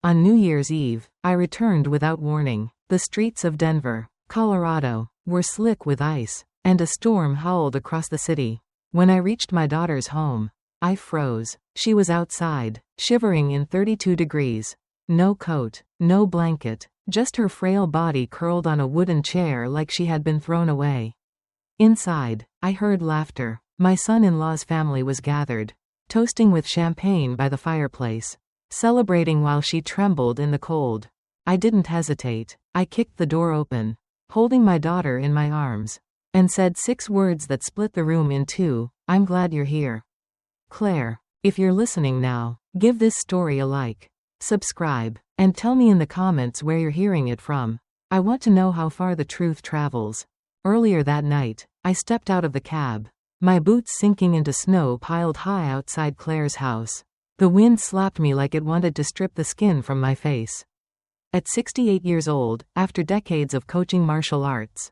On New Year's Eve, I returned without warning. The streets of Denver, Colorado, were slick with ice, and a storm howled across the city. When I reached my daughter's home, I froze. She was outside, shivering in 32 degrees. No coat, no blanket, just her frail body curled on a wooden chair like she had been thrown away. Inside, I heard laughter. My son-in-law's family was gathered, toasting with champagne by the fireplace, celebrating while she trembled in the cold. I didn't hesitate. I kicked the door open, holding my daughter in my arms, and said 6 words that split the room in two. I'm glad you're here. Claire, if you're listening now, give this story a like, subscribe, and tell me in the comments where you're hearing it from. I want to know how far the truth travels. Earlier that night, I stepped out of the cab, my boots sinking into snow piled high outside Claire's house. The wind slapped me like it wanted to strip the skin from my face. At 68 years old, after decades of coaching martial arts,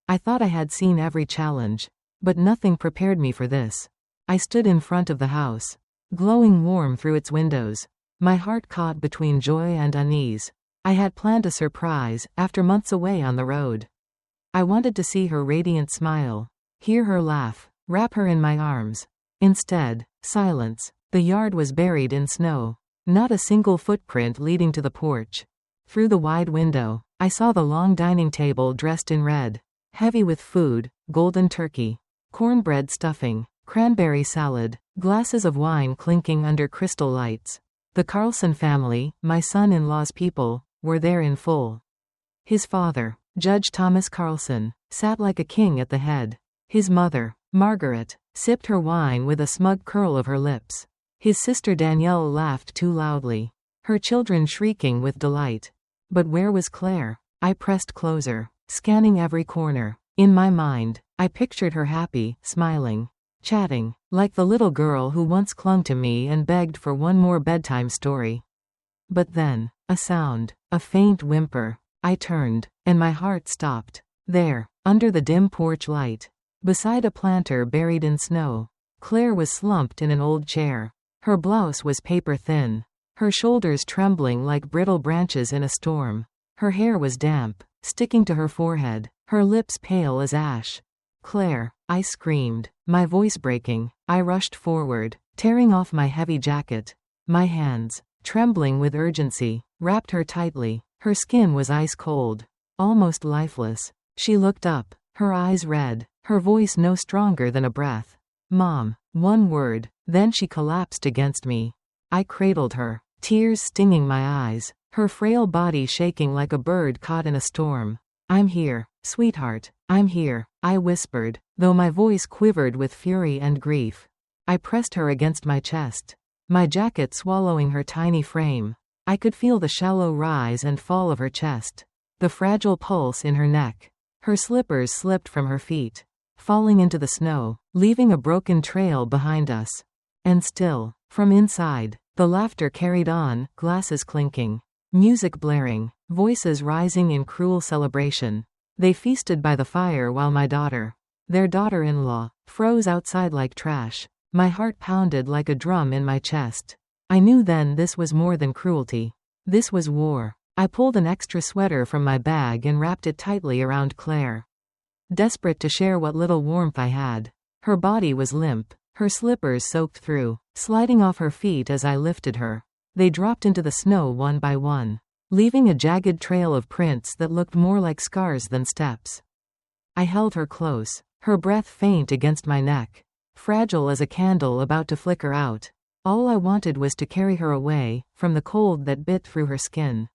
I thought I had seen every challenge, but nothing prepared me for this. I stood in front of the house, glowing warm through its windows, my heart caught between joy and unease. I had planned a surprise after months away on the road. I wanted to see her radiant smile, hear her laugh, wrap her in my arms. Instead, silence. The yard was buried in snow. Not a single footprint leading to the porch. Through the wide window, I saw the long dining table dressed in red, heavy with food, golden turkey, cornbread stuffing, cranberry salad, glasses of wine clinking under crystal lights. The Carlson family, my son-in-law's people, were there in full. His father, Judge Thomas Carlson, sat like a king at the head. His mother, Margaret, sipped her wine with a smug curl of her lips. His sister Danielle laughed too loudly, her children shrieking with delight. But where was Claire? I pressed closer, scanning every corner. In my mind, I pictured her happy, smiling, chatting, like the little girl who once clung to me and begged for one more bedtime story. But then, a sound, a faint whimper. I turned, and my heart stopped. There, under the dim porch light, beside a planter buried in snow, Claire was slumped in an old chair. Her blouse was paper thin, her shoulders trembling like brittle branches in a storm. Her hair was damp, sticking to her forehead, her lips pale as ash. Claire, I screamed, my voice breaking. I rushed forward, tearing off my heavy jacket. My hands, trembling with urgency, wrapped her tightly. Her skin was ice cold, almost lifeless. She looked up, her eyes red, her voice no stronger than a breath. Mom, one word, then she collapsed against me. I cradled her, tears stinging my eyes, her frail body shaking like a bird caught in a storm. I'm here, sweetheart, I'm here, I whispered, though my voice quivered with fury and grief. I pressed her against my chest, my jacket swallowing her tiny frame. I could feel the shallow rise and fall of her chest, the fragile pulse in her neck. Her slippers slipped from her feet, falling into the snow, leaving a broken trail behind us. And still, from inside, the laughter carried on, glasses clinking, music blaring, voices rising in cruel celebration. They feasted by the fire while my daughter, their daughter-in-law, froze outside like trash. My heart pounded like a drum in my chest. I knew then this was more than cruelty. This was war. I pulled an extra sweater from my bag and wrapped it tightly around Claire, desperate to share what little warmth I had. Her body was limp, her slippers soaked through, sliding off her feet as I lifted her. They dropped into the snow one by one, leaving a jagged trail of prints that looked more like scars than steps. I held her close, her breath faint against my neck, fragile as a candle about to flicker out. All I wanted was to carry her away, from the cold that bit through her skin,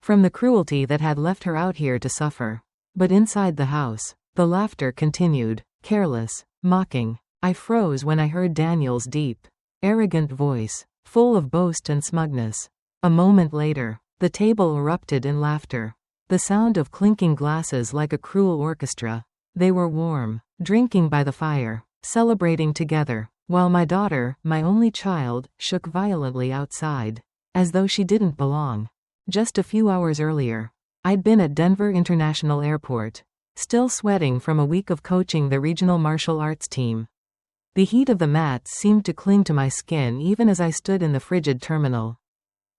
from the cruelty that had left her out here to suffer. But inside the house, the laughter continued, careless, mocking. I froze when I heard Daniel's deep, arrogant voice, full of boast and smugness. A moment later, the table erupted in laughter, the sound of clinking glasses like a cruel orchestra. They were warm, drinking by the fire, celebrating together, while my daughter, my only child, shook violently outside, as though she didn't belong. Just a few hours earlier, I'd been at Denver International Airport, still sweating from a week of coaching the regional martial arts team. The heat of the mats seemed to cling to my skin even as I stood in the frigid terminal.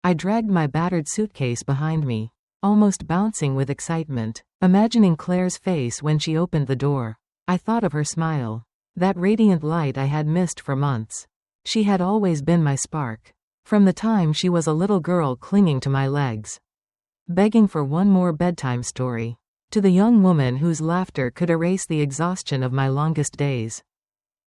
I dragged my battered suitcase behind me, almost bouncing with excitement, imagining Claire's face when she opened the door. I thought of her smile. That radiant light I had missed for months. She had always been my spark. From the time she was a little girl clinging to my legs, begging for one more bedtime story, to the young woman whose laughter could erase the exhaustion of my longest days.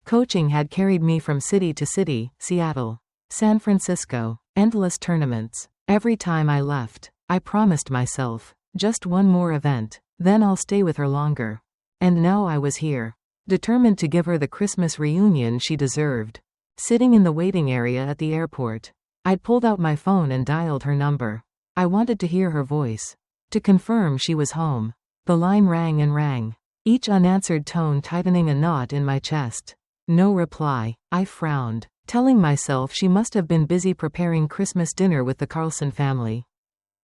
Coaching had carried me from city to city, Seattle, San Francisco, endless tournaments. Every time I left, I promised myself, just one more event, then I'll stay with her longer. And now I was here, determined to give her the Christmas reunion she deserved. Sitting in the waiting area at the airport, I'd pulled out my phone and dialed her number. I wanted to hear her voice, to confirm she was home. The line rang and rang, each unanswered tone tightening a knot in my chest. No reply. I frowned, telling myself she must have been busy preparing Christmas dinner with the Carlson family.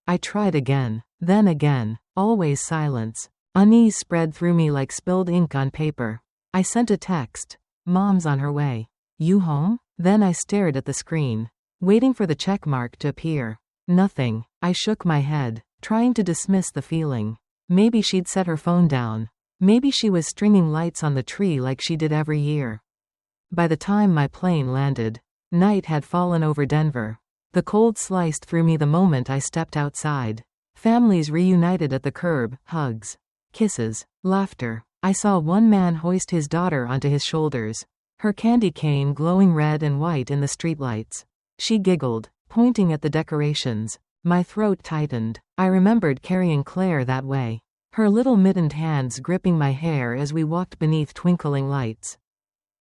I tried again, then again, always silence. Unease spread through me like spilled ink on paper. I sent a text. Mom's on her way. You home? Then I stared at the screen, waiting for the check mark to appear. Nothing. I shook my head, trying to dismiss the feeling. Maybe she'd set her phone down. Maybe she was stringing lights on the tree like she did every year. By the time my plane landed, night had fallen over Denver. The cold sliced through me the moment I stepped outside. Families reunited at the curb, hugs, kisses, laughter. I saw one man hoist his daughter onto his shoulders, her candy cane glowing red and white in the streetlights. She giggled, pointing at the decorations. My throat tightened. I remembered carrying Claire that way, her little mittened hands gripping my hair as we walked beneath twinkling lights.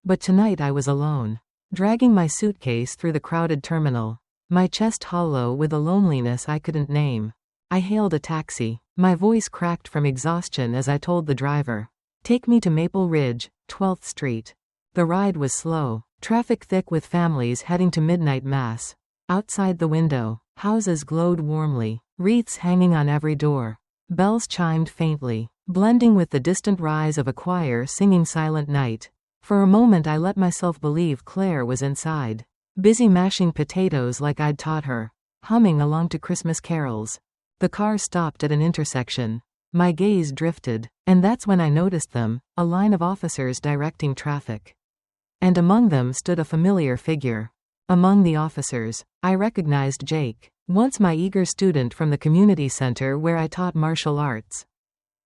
But tonight I was alone, dragging my suitcase through the crowded terminal, my chest hollow with a loneliness I couldn't name. I hailed a taxi. My voice cracked from exhaustion as I told the driver, "Take me to Maple Ridge, 12th Street." The ride was slow, traffic thick with families heading to midnight mass. Outside the window, houses glowed warmly, wreaths hanging on every door. Bells chimed faintly, blending with the distant rise of a choir singing Silent Night. For a moment I let myself believe Claire was inside, busy mashing potatoes like I'd taught her, humming along to Christmas carols. The car stopped at an intersection. My gaze drifted, and that's when I noticed them, a line of officers directing traffic. And among them stood a familiar figure. Among the officers, I recognized Jake, once my eager student from the community center where I taught martial arts.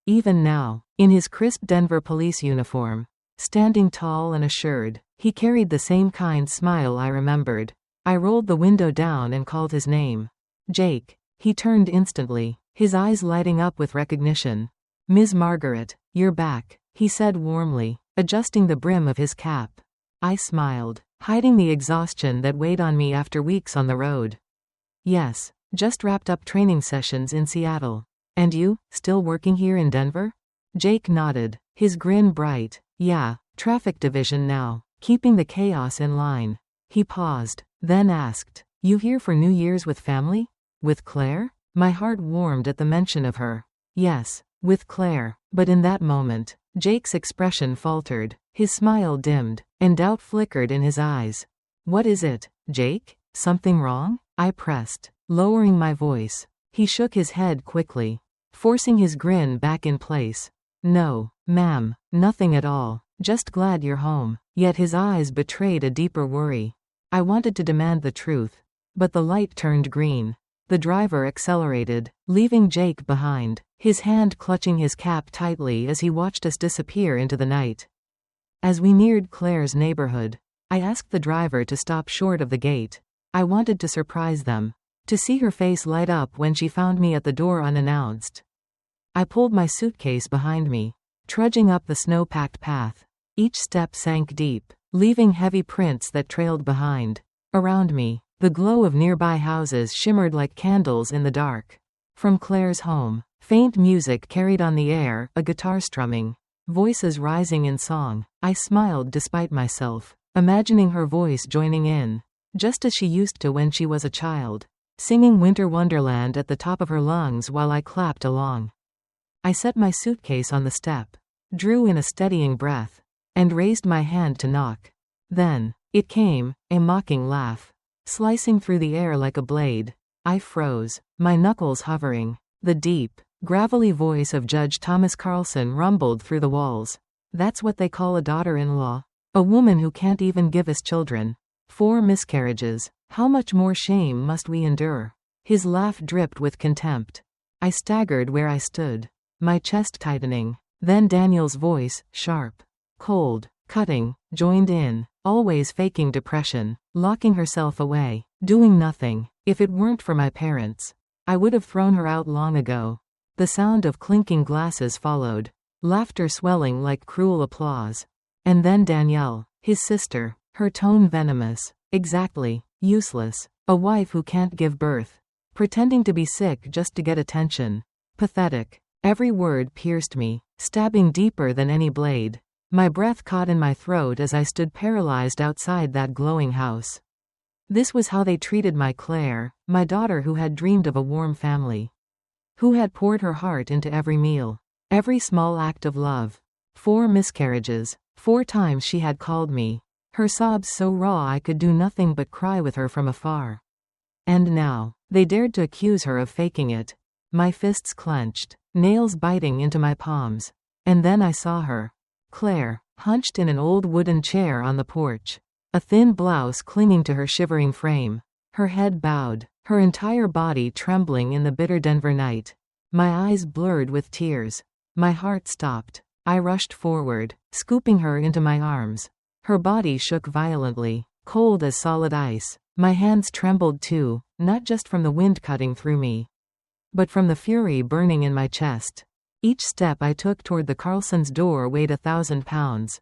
Even now, in his crisp Denver police uniform, standing tall and assured, he carried the same kind smile I remembered. I rolled the window down and called his name. Jake. He turned instantly, his eyes lighting up with recognition. "Ms. Margaret, you're back," he said warmly, adjusting the brim of his cap. I smiled, hiding the exhaustion that weighed on me after weeks on the road. "Yes, just wrapped up training sessions in Seattle. And you, still working here in Denver?" Jake nodded, his grin bright. "Yeah, traffic division now, keeping the chaos in line." He paused, then asked, "You here for New Year's with family? With Claire?" My heart warmed at the mention of her. Yes, with Claire. But in that moment, Jake's expression faltered, his smile dimmed, and doubt flickered in his eyes. "What is it, Jake? Something wrong?" I pressed, lowering my voice. He shook his head quickly, forcing his grin back in place. "No, ma'am, nothing at all. Just glad you're home." Yet his eyes betrayed a deeper worry. I wanted to demand the truth, but the light turned green. The driver accelerated, leaving Jake behind, his hand clutching his cap tightly as he watched us disappear into the night. As we neared Claire's neighborhood, I asked the driver to stop short of the gate. I wanted to surprise them, to see her face light up when she found me at the door unannounced. I pulled my suitcase behind me, trudging up the snow-packed path. Each step sank deep, leaving heavy prints that trailed behind. Around me, the glow of nearby houses shimmered like candles in the dark. From Claire's home, faint music carried on the air, a guitar strumming, voices rising in song. I smiled despite myself, imagining her voice joining in, just as she used to when she was a child, singing Winter Wonderland at the top of her lungs while I clapped along. I set my suitcase on the step, drew in a steadying breath, and raised my hand to knock. Then, it came, a mocking laugh, slicing through the air like a blade. I froze, my knuckles hovering. The deep, gravelly voice of Judge Thomas Carlson rumbled through the walls. That's what they call a daughter-in-law? A woman who can't even give us children. 4 miscarriages. How much more shame must we endure? His laugh dripped with contempt. I staggered where I stood, my chest tightening. Then Daniel's voice, sharp, cold, cutting, joined in, always faking depression, locking herself away, doing nothing. If it weren't for my parents, I would have thrown her out long ago. The sound of clinking glasses followed, laughter swelling like cruel applause. And then Danielle, his sister, her tone venomous. Exactly, useless. A wife who can't give birth. Pretending to be sick just to get attention. Pathetic. Every word pierced me, stabbing deeper than any blade. My breath caught in my throat as I stood paralyzed outside that glowing house. This was how they treated my Claire, my daughter who had dreamed of a warm family. Who had poured her heart into every meal, every small act of love. 4 miscarriages, 4 times she had called me. Her sobs so raw I could do nothing but cry with her from afar. And now, they dared to accuse her of faking it. My fists clenched, nails biting into my palms. And then I saw her. Claire, hunched in an old wooden chair on the porch. A thin blouse clinging to her shivering frame. Her head bowed, her entire body trembling in the bitter Denver night. My eyes blurred with tears. My heart stopped. I rushed forward, scooping her into my arms. Her body shook violently, cold as solid ice. My hands trembled too, not just from the wind cutting through me, but from the fury burning in my chest. Each step I took toward the Carlsons' door weighed 1,000 pounds.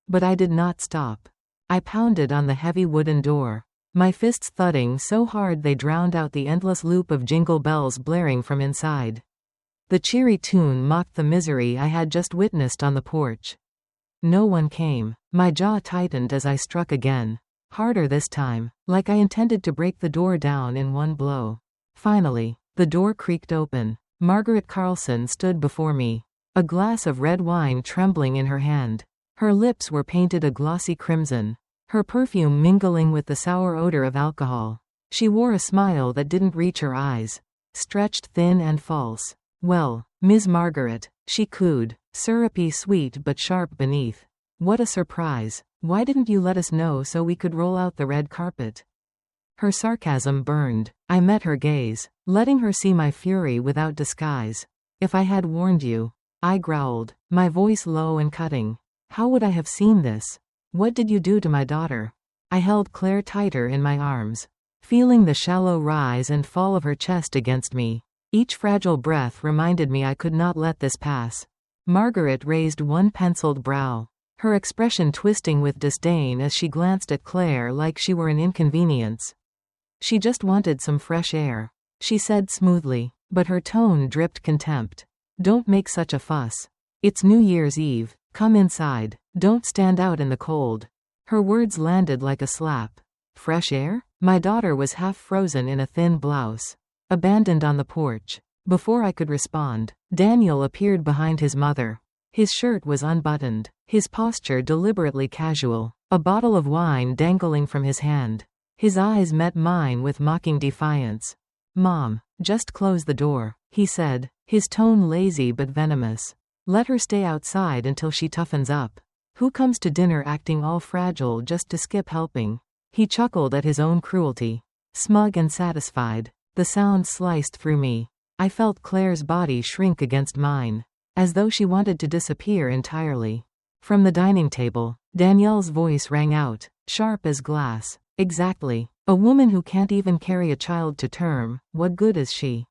But I did not stop. I pounded on the heavy wooden door, my fists thudding so hard they drowned out the endless loop of jingle bells blaring from inside. The cheery tune mocked the misery I had just witnessed on the porch. No one came. My jaw tightened as I struck again. Harder this time, like I intended to break the door down in one blow. Finally, the door creaked open. Margaret Carlson stood before me, a glass of red wine trembling in her hand. Her lips were painted a glossy crimson, her perfume mingling with the sour odor of alcohol. She wore a smile that didn't reach her eyes, stretched thin and false. "Well, Ms. Margaret," she cooed, syrupy sweet but sharp beneath. "What a surprise. Why didn't you let us know so we could roll out the red carpet?" Her sarcasm burned. I met her gaze, letting her see my fury without disguise. "If I had warned you," I growled, my voice low and cutting. "How would I have seen this? What did you do to my daughter?" I held Claire tighter in my arms, feeling the shallow rise and fall of her chest against me. Each fragile breath reminded me I could not let this pass. Margaret raised one penciled brow, her expression twisting with disdain as she glanced at Claire like she were an inconvenience. "She just wanted some fresh air," she said smoothly, but her tone dripped contempt. "Don't make such a fuss. It's New Year's Eve. Come inside. Don't stand out in the cold." Her words landed like a slap. Fresh air? My daughter was half frozen in a thin blouse, abandoned on the porch. Before I could respond, Daniel appeared behind his mother. His shirt was unbuttoned, his posture deliberately casual, a bottle of wine dangling from his hand. His eyes met mine with mocking defiance. "Mom, just close the door," he said, his tone lazy but venomous. "Let her stay outside until she toughens up. Who comes to dinner acting all fragile just to skip helping?" He chuckled at his own cruelty, smug and satisfied. The sound sliced through me. I felt Claire's body shrink against mine, as though she wanted to disappear entirely. From the dining table, Danielle's voice rang out, sharp as glass. "Exactly. A woman who can't even carry a child to term, what good is she?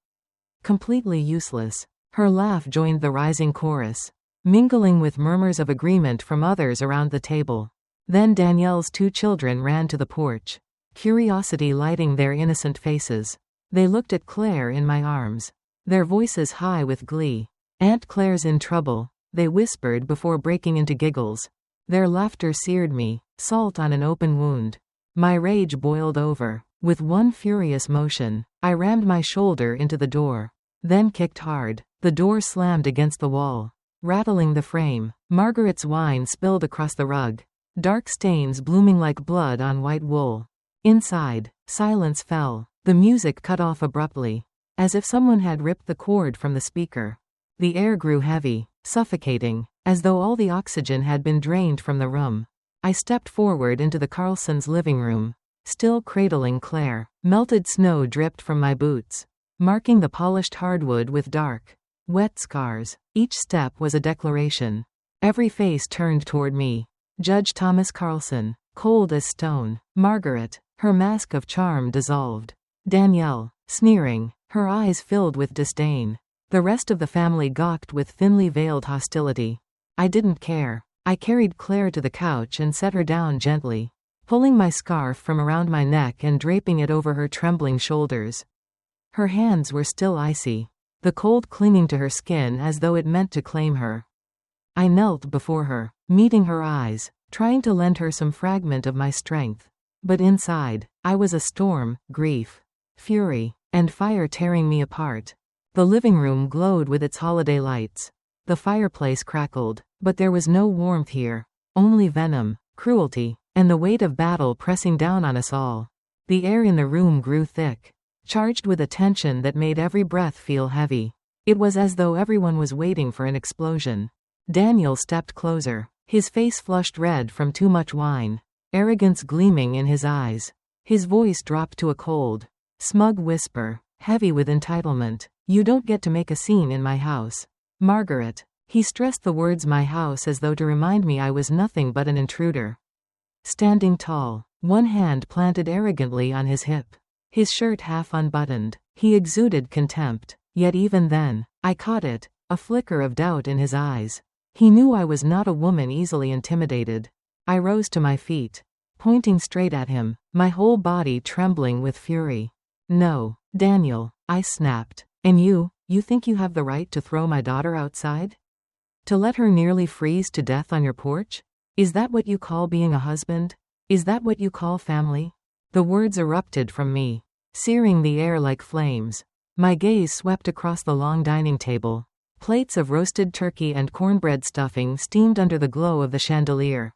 Completely useless." Her laugh joined the rising chorus, mingling with murmurs of agreement from others around the table. Then Danielle's 2 children ran to the porch, curiosity lighting their innocent faces. They looked at Claire in my arms, their voices high with glee. "Aunt Claire's in trouble," they whispered before breaking into giggles. Their laughter seared me, salt on an open wound. My rage boiled over. With one furious motion, I rammed my shoulder into the door, then kicked hard. The door slammed against the wall, rattling the frame. Margaret's wine spilled across the rug, dark stains blooming like blood on white wool. Inside, silence fell. The music cut off abruptly, as if someone had ripped the cord from the speaker. The air grew heavy, suffocating, as though all the oxygen had been drained from the room. I stepped forward into the Carlsons' living room, still cradling Claire. Melted snow dripped from my boots, marking the polished hardwood with dark, wet scars. Each step was a declaration. Every face turned toward me. Judge Thomas Carlson, cold as stone. Margaret, her mask of charm dissolved. Danielle, sneering, her eyes filled with disdain. The rest of the family gawked with thinly veiled hostility. I didn't care. I carried Claire to the couch and set her down gently, pulling my scarf from around my neck and draping it over her trembling shoulders. Her hands were still icy, the cold clinging to her skin as though it meant to claim her. I knelt before her, meeting her eyes, trying to lend her some fragment of my strength. But inside, I was a storm, grief, fury, and fire tearing me apart. The living room glowed with its holiday lights. The fireplace crackled, but there was no warmth here, only venom, cruelty, and the weight of battle pressing down on us all. The air in the room grew thick, charged with a tension that made every breath feel heavy. It was as though everyone was waiting for an explosion. Daniel stepped closer, his face flushed red from too much wine, arrogance gleaming in his eyes. His voice dropped to a cold, smug whisper, heavy with entitlement. "You don't get to make a scene in my house, Margaret." He stressed the words "my house" as though to remind me I was nothing but an intruder. Standing tall, one hand planted arrogantly on his hip, his shirt half unbuttoned, he exuded contempt. Yet even then, I caught it, a flicker of doubt in his eyes. He knew I was not a woman easily intimidated. I rose to my feet, pointing straight at him, my whole body trembling with fury. "No, Daniel," I snapped. "And you think you have the right to throw my daughter outside? To let her nearly freeze to death on your porch? Is that what you call being a husband? Is that what you call family?" The words erupted from me, searing the air like flames. My gaze swept across the long dining table. Plates of roasted turkey and cornbread stuffing steamed under the glow of the chandelier.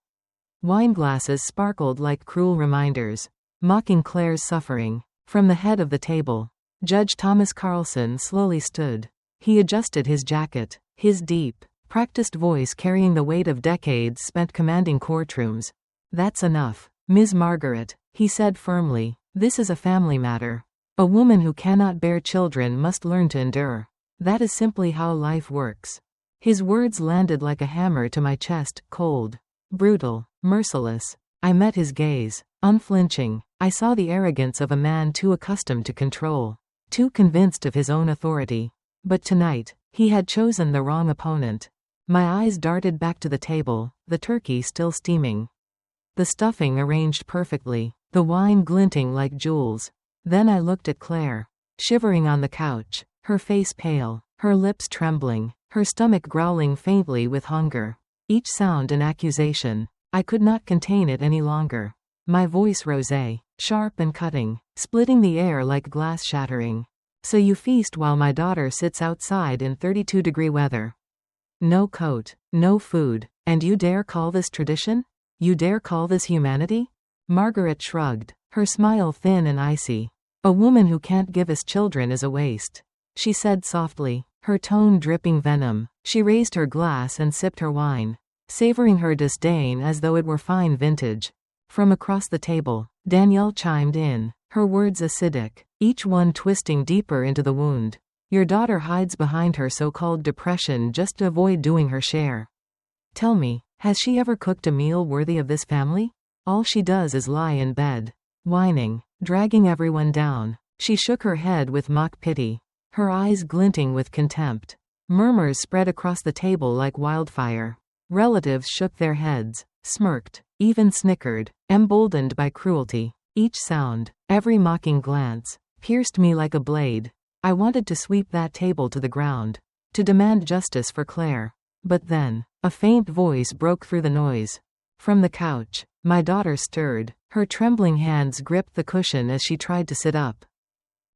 Wineglasses sparkled like cruel reminders, mocking Claire's suffering. From the head of the table, Judge Thomas Carlson slowly stood. He adjusted his jacket, his deep, practiced voice carrying the weight of decades spent commanding courtrooms. "That's enough, Ms. Margaret," he said firmly. "This is a family matter. A woman who cannot bear children must learn to endure. That is simply how life works." His words landed like a hammer to my chest, cold, brutal, merciless. I met his gaze, unflinching. I saw the arrogance of a man too accustomed to control, too convinced of his own authority. But tonight, he had chosen the wrong opponent. My eyes darted back to the table, the turkey still steaming, the stuffing arranged perfectly, the wine glinting like jewels. Then I looked at Claire, shivering on the couch, her face pale, her lips trembling, her stomach growling faintly with hunger. Each sound an accusation. I could not contain it any longer. My voice rose, sharp and cutting, splitting the air like glass shattering. "So you feast while my daughter sits outside in 32-degree weather. No coat, no food, and you dare call this tradition? You dare call this humanity?" Margaret shrugged, her smile thin and icy. "A woman who can't give us children is a waste," she said softly, her tone dripping venom. She raised her glass and sipped her wine, savoring her disdain as though it were fine vintage. From across the table, Danielle chimed in, her words acidic, each one twisting deeper into the wound. "Your daughter hides behind her so-called depression just to avoid doing her share. Tell me, has she ever cooked a meal worthy of this family? All she does is lie in bed, whining, dragging everyone down." She shook her head with mock pity, her eyes glinting with contempt. Murmurs spread across the table like wildfire. Relatives shook their heads, smirked, even snickered, emboldened by cruelty. Each sound, every mocking glance, pierced me like a blade. I wanted to sweep that table to the ground, to demand justice for Claire. But then, a faint voice broke through the noise. From the couch, my daughter stirred, her trembling hands gripped the cushion as she tried to sit up.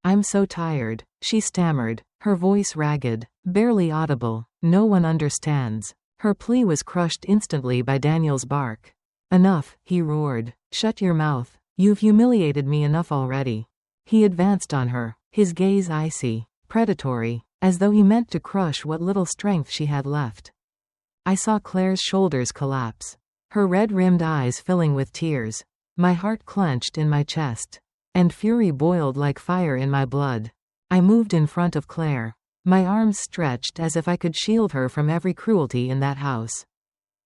"I'm so tired," she stammered, her voice ragged, barely audible. "No one understands." Her plea was crushed instantly by Daniel's bark. "Enough," he roared. "Shut your mouth. You've humiliated me enough already." He advanced on her, his gaze icy, predatory, as though he meant to crush what little strength she had left. I saw Claire's shoulders collapse, her red-rimmed eyes filling with tears. My heart clenched in my chest, and fury boiled like fire in my blood. I moved in front of Claire, my arms stretched as if I could shield her from every cruelty in that house.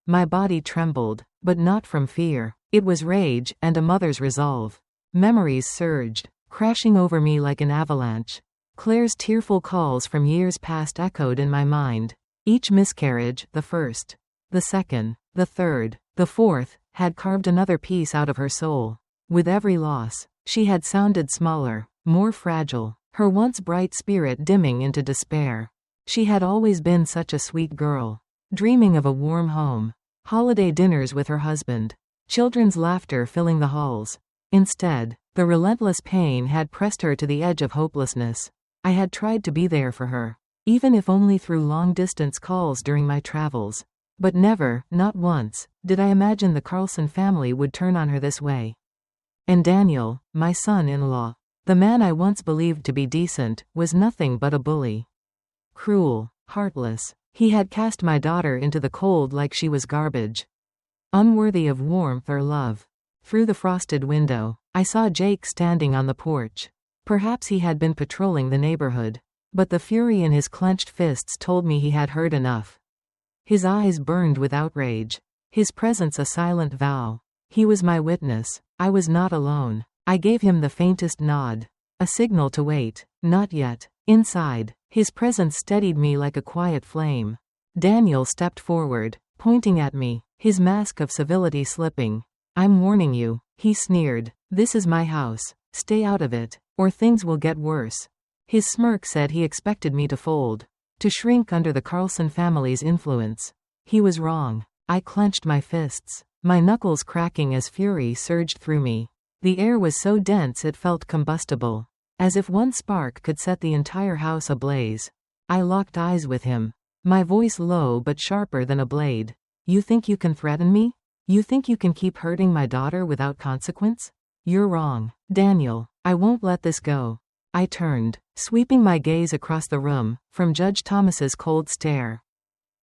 My body trembled, but not from fear. It was rage and a mother's resolve. Memories surged, crashing over me like an avalanche. Claire's tearful calls from years past echoed in my mind. Each miscarriage, the first, the second, the third, the fourth, had carved another piece out of her soul. With every loss, she had sounded smaller, more fragile, her once bright spirit dimming into despair. She had always been such a sweet girl, dreaming of a warm home, holiday dinners with her husband, children's laughter filling the halls. Instead, the relentless pain had pressed her to the edge of hopelessness. I had tried to be there for her, even if only through long-distance calls during my travels. But never, not once, did I imagine the Carlson family would turn on her this way. And Daniel, my son-in-law, the man I once believed to be decent, was nothing but a bully. Cruel, heartless. He had cast my daughter into the cold like she was garbage, unworthy of warmth or love. Through the frosted window, I saw Jake standing on the porch. Perhaps he had been patrolling the neighborhood, but the fury in his clenched fists told me he had heard enough. His eyes burned with outrage, his presence a silent vow. He was my witness. I was not alone. I gave him the faintest nod, a signal to wait. Not yet. Inside, his presence steadied me like a quiet flame. Daniel stepped forward, pointing at me, his mask of civility slipping. "I'm warning you," he sneered. "This is my house. Stay out of it, or things will get worse." His smirk said he expected me to fold, to shrink under the Carlson family's influence. He was wrong. I clenched my fists, my knuckles cracking as fury surged through me. The air was so dense it felt combustible, as if one spark could set the entire house ablaze. I locked eyes with him, my voice low but sharper than a blade. "You think you can threaten me? You think you can keep hurting my daughter without consequence? You're wrong, Daniel. I won't let this go." I turned, sweeping my gaze across the room, from Judge Thomas's cold stare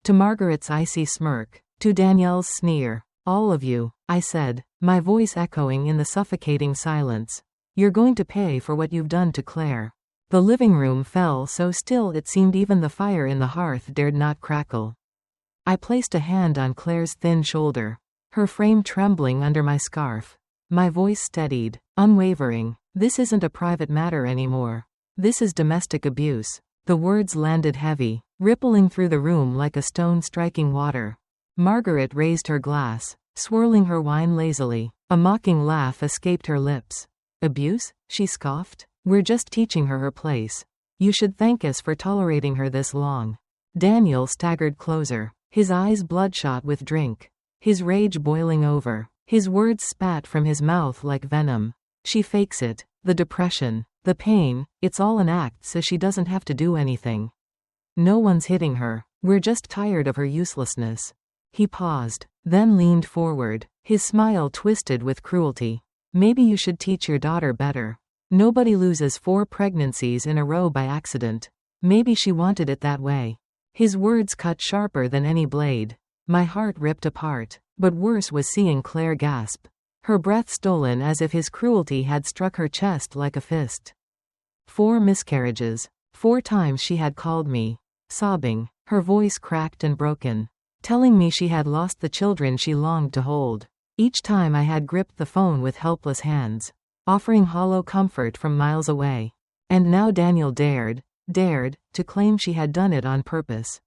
to Margaret's icy smirk, to Danielle's sneer. "All of you," I said, my voice echoing in the suffocating silence. "You're going to pay for what you've done to Claire." The living room fell so still it seemed even the fire in the hearth dared not crackle. I placed a hand on Claire's thin shoulder, her frame trembling under my scarf. My voice steadied, unwavering. "This isn't a private matter anymore. This is domestic abuse." The words landed heavy, rippling through the room like a stone striking water. Margaret raised her glass, swirling her wine lazily. A mocking laugh escaped her lips. "Abuse?" she scoffed. "We're just teaching her her place. You should thank us for tolerating her this long." Daniel staggered closer, his eyes bloodshot with drink, his rage boiling over. His words spat from his mouth like venom. "She fakes it. The depression, the pain, it's all an act so she doesn't have to do anything. No one's hitting her. We're just tired of her uselessness." He paused, then leaned forward, his smile twisted with cruelty. "Maybe you should teach your daughter better. Nobody loses 4 pregnancies in a row by accident. Maybe she wanted it that way." His words cut sharper than any blade. My heart ripped apart, but worse was seeing Claire gasp, her breath stolen as if his cruelty had struck her chest like a fist. 4 miscarriages. 4 times she had called me, sobbing, her voice cracked and broken, telling me she had lost the children she longed to hold. Each time I had gripped the phone with helpless hands, offering hollow comfort from miles away. And now Daniel dared, to claim she had done it on purpose.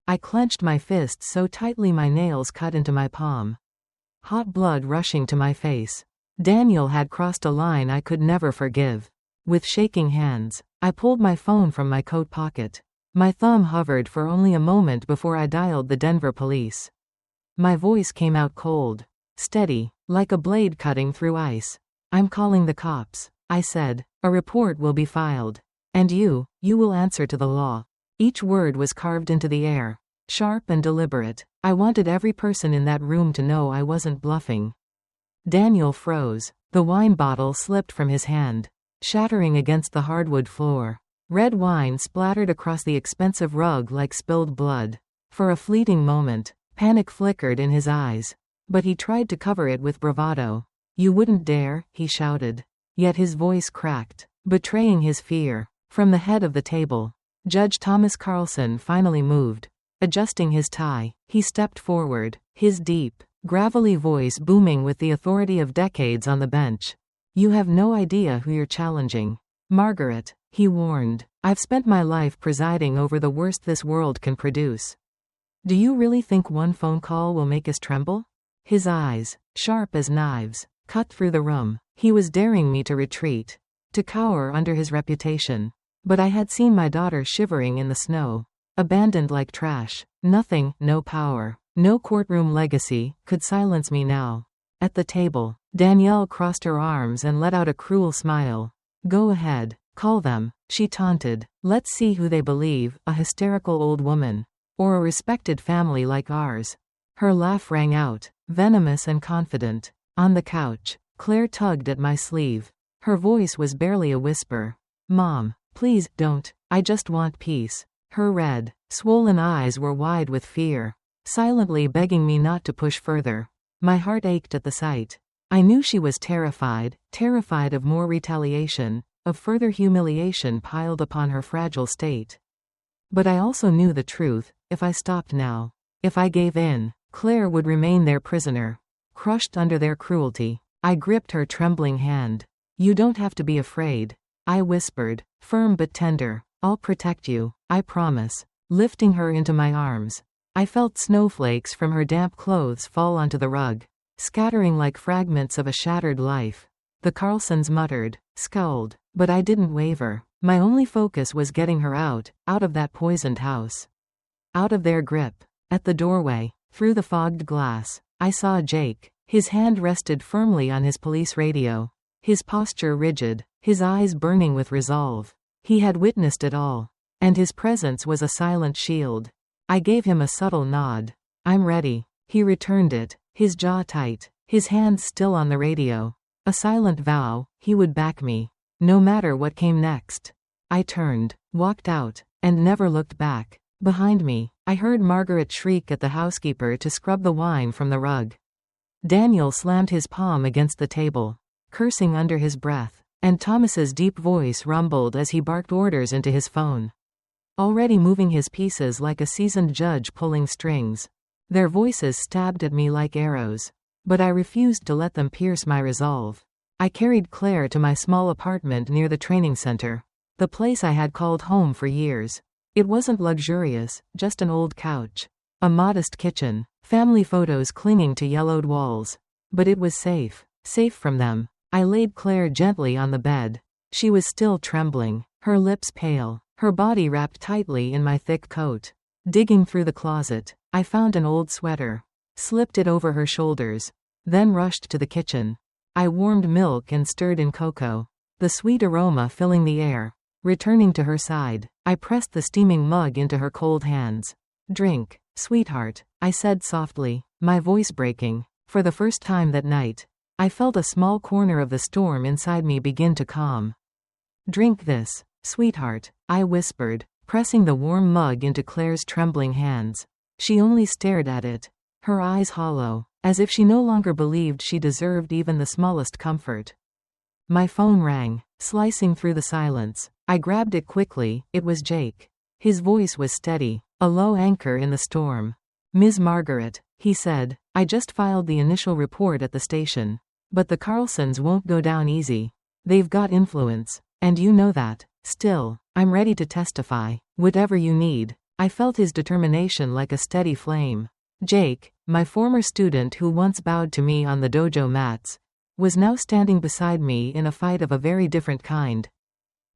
I clenched my fist so tightly my nails cut into my palm, hot blood rushing to my face. Daniel had crossed a line I could never forgive. With shaking hands, I pulled my phone from my coat pocket. My thumb hovered for only a moment before I dialed the Denver police. My voice came out cold, steady, like a blade cutting through ice. "I'm calling the cops," I said. "A report will be filed. And you will answer to the law." Each word was carved into the air, sharp and deliberate. I wanted every person in that room to know I wasn't bluffing. Daniel froze. The wine bottle slipped from his hand. shattering against the hardwood floor. Red wine splattered across the expensive rug like spilled blood. For a fleeting moment, panic flickered in his eyes. But he tried to cover it with bravado. "You wouldn't dare," he shouted. Yet his voice cracked, betraying his fear. From the head of the table, Judge Thomas Carlson finally moved. Adjusting his tie, he stepped forward, his deep, gravelly voice booming with the authority of decades on the bench. "You have no idea who you're challenging. Margaret," he warned. "I've spent my life presiding over the worst this world can produce. Do you really think one phone call will make us tremble?" His eyes, sharp as knives, cut through the room. He was daring me to retreat, to cower under his reputation. But I had seen my daughter shivering in the snow, abandoned like trash. Nothing, no power, no courtroom legacy, could silence me now. At the table, Danielle crossed her arms and let out a cruel smile. "Go ahead, call them," she taunted. "Let's see who they believe, a hysterical old woman, or a respected family like ours." Her laugh rang out, venomous and confident. On the couch, Claire tugged at my sleeve. Her voice was barely a whisper. "Mom, please, don't. I just want peace." Her red, swollen eyes were wide with fear, silently begging me not to push further. My heart ached at the sight. I knew she was terrified of more retaliation, of further humiliation piled upon her fragile state. But I also knew the truth. If I stopped now, if I gave in, Claire would remain their prisoner, crushed under their cruelty. I gripped her trembling hand. "You don't have to be afraid," I whispered, firm but tender. "I'll protect you, I promise." Lifting her into my arms, I felt snowflakes from her damp clothes fall onto the rug, scattering like fragments of a shattered life. The Carlsons muttered, scowled, but I didn't waver. My only focus was getting her out of that poisoned house. Out of their grip. At the doorway, through the fogged glass, I saw Jake. His hand rested firmly on his police radio, his posture rigid, his eyes burning with resolve. He had witnessed it all, and his presence was a silent shield. I gave him a subtle nod. "I'm ready." He returned it, his jaw tight, his hands still on the radio. A silent vow, he would back me, no matter what came next. I turned, walked out, and never looked back. Behind me, I heard Margaret shriek at the housekeeper to scrub the wine from the rug. Daniel slammed his palm against the table, cursing under his breath, and Thomas's deep voice rumbled as he barked orders into his phone, already moving his pieces like a seasoned judge pulling strings. Their voices stabbed at me like arrows, but I refused to let them pierce my resolve. I carried Claire to my small apartment near the training center, the place I had called home for years. It wasn't luxurious, just an old couch, a modest kitchen, family photos clinging to yellowed walls. But it was safe from them. I laid Claire gently on the bed. She was still trembling, her lips pale, her body wrapped tightly in my thick coat. Digging through the closet, I found an old sweater, slipped it over her shoulders, then rushed to the kitchen. I warmed milk and stirred in cocoa, the sweet aroma filling the air. Returning to her side, I pressed the steaming mug into her cold hands. "Drink, sweetheart," I said softly, my voice breaking. For the first time that night, I felt a small corner of the storm inside me begin to calm. "Drink this, sweetheart," I whispered, pressing the warm mug into Claire's trembling hands. She only stared at it, her eyes hollow, as if she no longer believed she deserved even the smallest comfort. My phone rang, slicing through the silence. I grabbed it quickly. It was Jake. His voice was steady, a low anchor in the storm. "Ms. Margaret," he said, "I just filed the initial report at the station. But the Carlsons won't go down easy. They've got influence, and you know that. Still, I'm ready to testify, whatever you need." I felt his determination like a steady flame. Jake, my former student who once bowed to me on the dojo mats, was now standing beside me in a fight of a very different kind.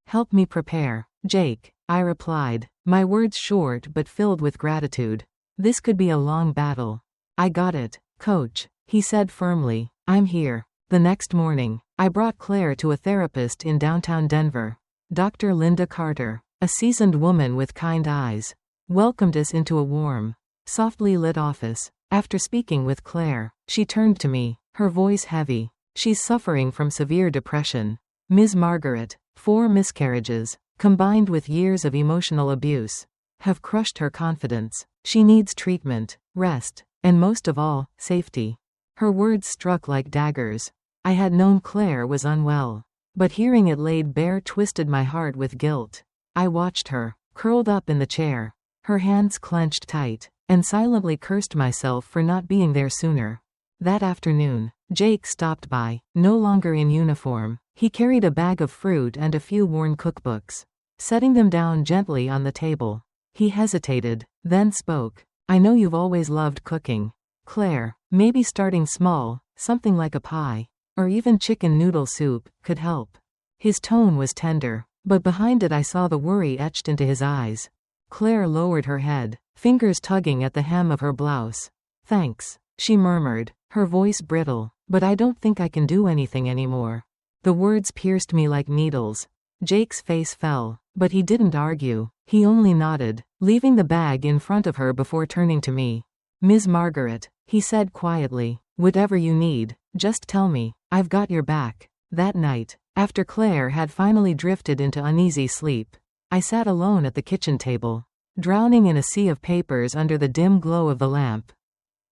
"Help me prepare, Jake," I replied, my words short but filled with gratitude. "This could be a long battle." "I got it, coach," he said firmly. "I'm here." The next morning, I brought Claire to a therapist in downtown Denver. Dr. Linda Carter, a seasoned woman with kind eyes, welcomed us into a warm, softly lit office. After speaking with Claire, she turned to me, her voice heavy. "She's suffering from severe depression. Ms. Margaret, 4 miscarriages, combined with years of emotional abuse, have crushed her confidence. She needs treatment, rest, and most of all, safety. Her words struck like daggers. I had known Claire was unwell, but hearing it laid bare twisted my heart with guilt. I watched her, curled up in the chair, her hands clenched tight, and silently cursed myself for not being there sooner. That afternoon, Jake stopped by, no longer in uniform. He carried a bag of fruit and a few worn cookbooks. Setting them down gently on the table, he hesitated, then spoke. I know you've always loved cooking, Claire. Maybe starting small, something like a pie, or even chicken noodle soup, could help. His tone was tender, but behind it I saw the worry etched into his eyes. Claire lowered her head, fingers tugging at the hem of her blouse. Thanks, she murmured, her voice brittle, but I don't think I can do anything anymore. The words pierced me like needles. Jake's face fell, but he didn't argue. He only nodded, leaving the bag in front of her before turning to me. Ms. Margaret, he said quietly, whatever you need, just tell me, I've got your back. That night, after Claire had finally drifted into uneasy sleep, I sat alone at the kitchen table, drowning in a sea of papers under the dim glow of the lamp.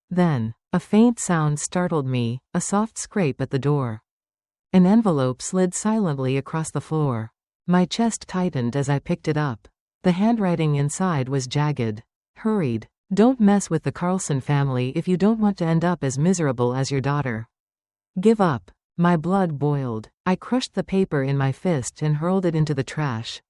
Then, a faint sound startled me, a soft scrape at the door. An envelope slid silently across the floor. My chest tightened as I picked it up. The handwriting inside was jagged, hurried. Don't mess with the Carlson family if you don't want to end up as miserable as your daughter. Give up. My blood boiled. I crushed the paper in my fist and hurled it into the trash.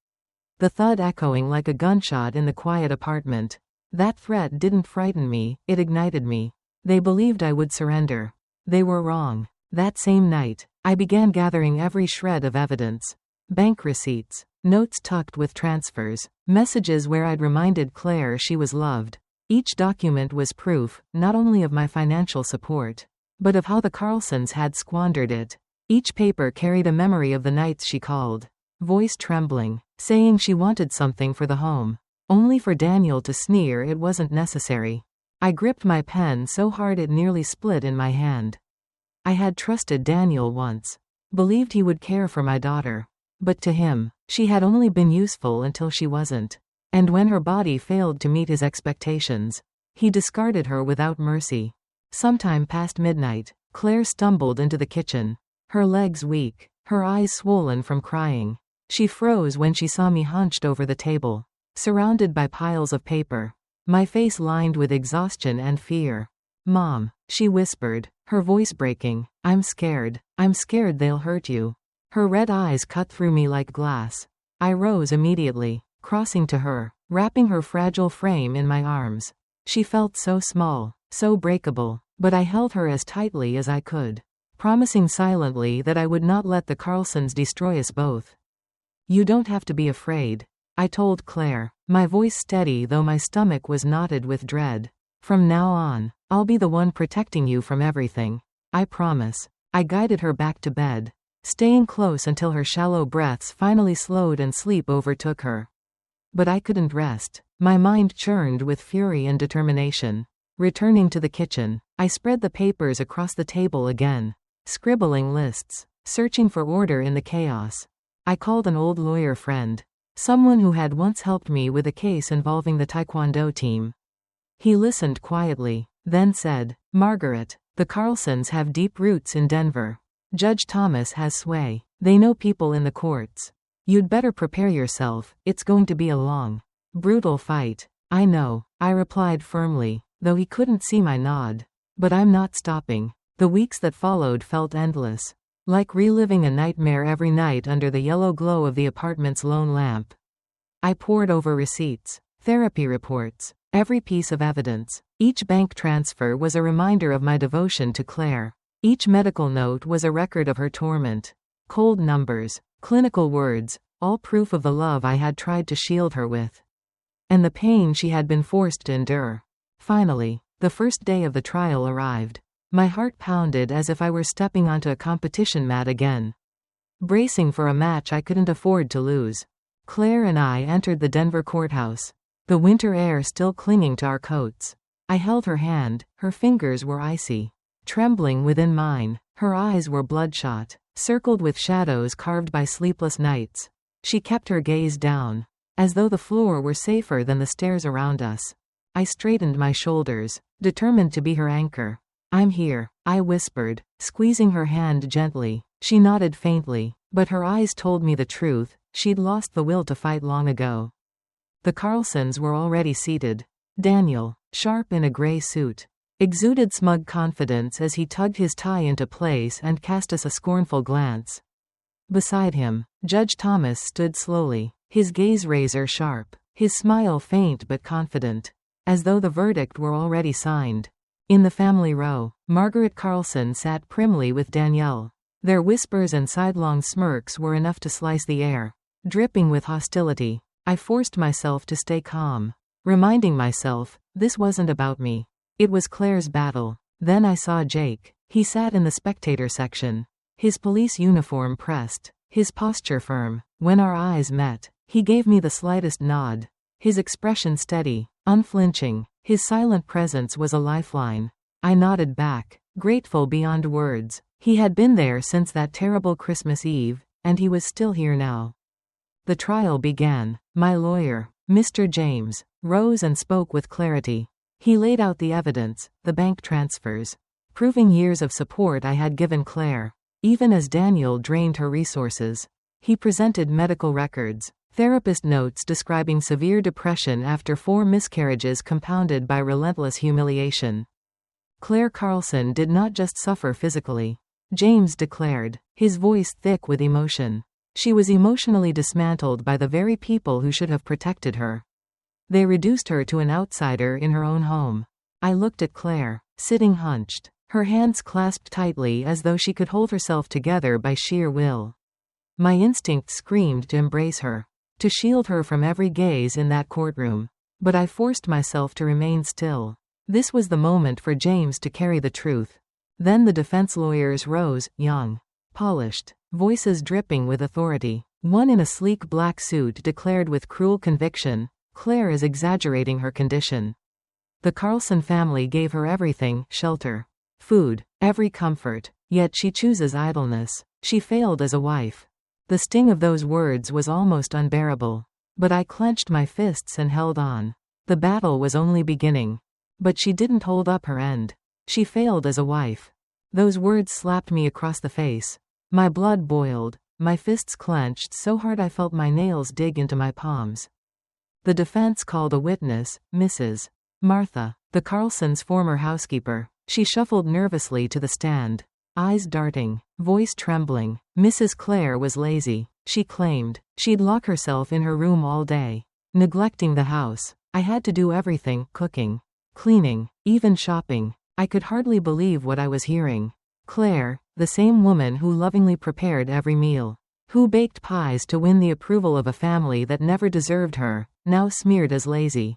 The thud echoing like a gunshot in the quiet apartment. That threat didn't frighten me, it ignited me. They believed I would surrender. They were wrong. That same night, I began gathering every shred of evidence. Bank receipts, notes tucked with transfers, messages where I'd reminded Claire she was loved. Each document was proof, not only of my financial support, but of how the Carlsons had squandered it. Each paper carried a memory of the nights she called, voice trembling, saying she wanted something for the home, only for Daniel to sneer it wasn't necessary. I gripped my pen so hard it nearly split in my hand. I had trusted Daniel once, believed he would care for my daughter. But to him, she had only been useful until she wasn't. And when her body failed to meet his expectations, he discarded her without mercy. Sometime past midnight, Claire stumbled into the kitchen, her legs weak, her eyes swollen from crying. She froze when she saw me hunched over the table, surrounded by piles of paper, my face lined with exhaustion and fear. Mom, she whispered, her voice breaking, I'm scared they'll hurt you. Her red eyes cut through me like glass. I rose immediately, crossing to her, wrapping her fragile frame in my arms. She felt so small, so breakable, but I held her as tightly as I could, promising silently that I would not let the Carlsons destroy us both. You don't have to be afraid, I told Claire, my voice steady though my stomach was knotted with dread. From now on, I'll be the one protecting you from everything. I promise. I guided her back to bed, staying close until her shallow breaths finally slowed and sleep overtook her. But I couldn't rest. My mind churned with fury and determination. Returning to the kitchen, I spread the papers across the table again, scribbling lists, searching for order in the chaos. I called an old lawyer friend, someone who had once helped me with a case involving the Taekwondo team. He listened quietly, then said, Margaret, the Carlsons have deep roots in Denver. Judge Thomas has sway. They know people in the courts. You'd better prepare yourself, it's going to be a long, brutal fight. I know, I replied firmly, though he couldn't see my nod. But I'm not stopping. The weeks that followed felt endless, like reliving a nightmare every night under the yellow glow of the apartment's lone lamp. I pored over receipts, therapy reports, every piece of evidence. Each bank transfer was a reminder of my devotion to Claire. Each medical note was a record of her torment. Cold numbers, clinical words, all proof of the love I had tried to shield her with, and the pain she had been forced to endure. Finally, the first day of the trial arrived. My heart pounded as if I were stepping onto a competition mat again, bracing for a match I couldn't afford to lose. Claire and I entered the Denver courthouse, the winter air still clinging to our coats. I held her hand, her fingers were icy, trembling within mine, Her eyes were bloodshot, circled with shadows carved by sleepless nights. She kept her gaze down, as though the floor were safer than the stairs around us. I straightened my shoulders, determined to be her anchor. "I'm here," I whispered, squeezing her hand gently. She nodded faintly, but her eyes told me the truth. She'd lost the will to fight long ago. The Carlsons were already seated. Daniel, sharp in a gray suit, exuded smug confidence as he tugged his tie into place and cast us a scornful glance. Beside him, Judge Thomas stood slowly, his gaze razor-sharp, his smile faint but confident, as though the verdict were already signed. In the family row, Margaret Carlson sat primly with Danielle. Their whispers and sidelong smirks were enough to slice the air. Dripping with hostility, I forced myself to stay calm, reminding myself, this wasn't about me. It was Claire's battle. Then I saw Jake. He sat in the spectator section, his police uniform pressed, his posture firm. When our eyes met, he gave me the slightest nod, his expression steady, unflinching. His silent presence was a lifeline. I nodded back, grateful beyond words. He had been there since that terrible Christmas Eve, and he was still here now. The trial began. My lawyer, Mr. James, rose and spoke with clarity. He laid out the evidence, the bank transfers, proving years of support I had given Claire, even as Daniel drained her resources. He presented medical records, therapist notes describing severe depression after 4 miscarriages compounded by relentless humiliation. Claire Carlson did not just suffer physically, James declared, his voice thick with emotion. She was emotionally dismantled by the very people who should have protected her. They reduced her to an outsider in her own home. I looked at Claire, sitting hunched, her hands clasped tightly as though she could hold herself together by sheer will. My instinct screamed to embrace her, to shield her from every gaze in that courtroom. But I forced myself to remain still. This was the moment for James to carry the truth. Then the defense lawyers rose, young, polished, voices dripping with authority. One in a sleek black suit declared with cruel conviction, "Claire is exaggerating her condition. The Carlson family gave her everything, shelter, food, every comfort, yet she chooses idleness. She failed as a wife." The sting of those words was almost unbearable. But I clenched my fists and held on. The battle was only beginning. But she didn't hold up her end. She failed as a wife. Those words slapped me across the face. My blood boiled, my fists clenched so hard I felt my nails dig into my palms. The defense called a witness, Mrs. Martha, the Carlsons' former housekeeper. She shuffled nervously to the stand, eyes darting, voice trembling. Mrs. Claire was lazy, she claimed. She'd lock herself in her room all day, neglecting the house. I had to do everything, cooking, cleaning, even shopping. I could hardly believe what I was hearing. Claire, the same woman who lovingly prepared every meal, who baked pies to win the approval of a family that never deserved her, now smeared as lazy.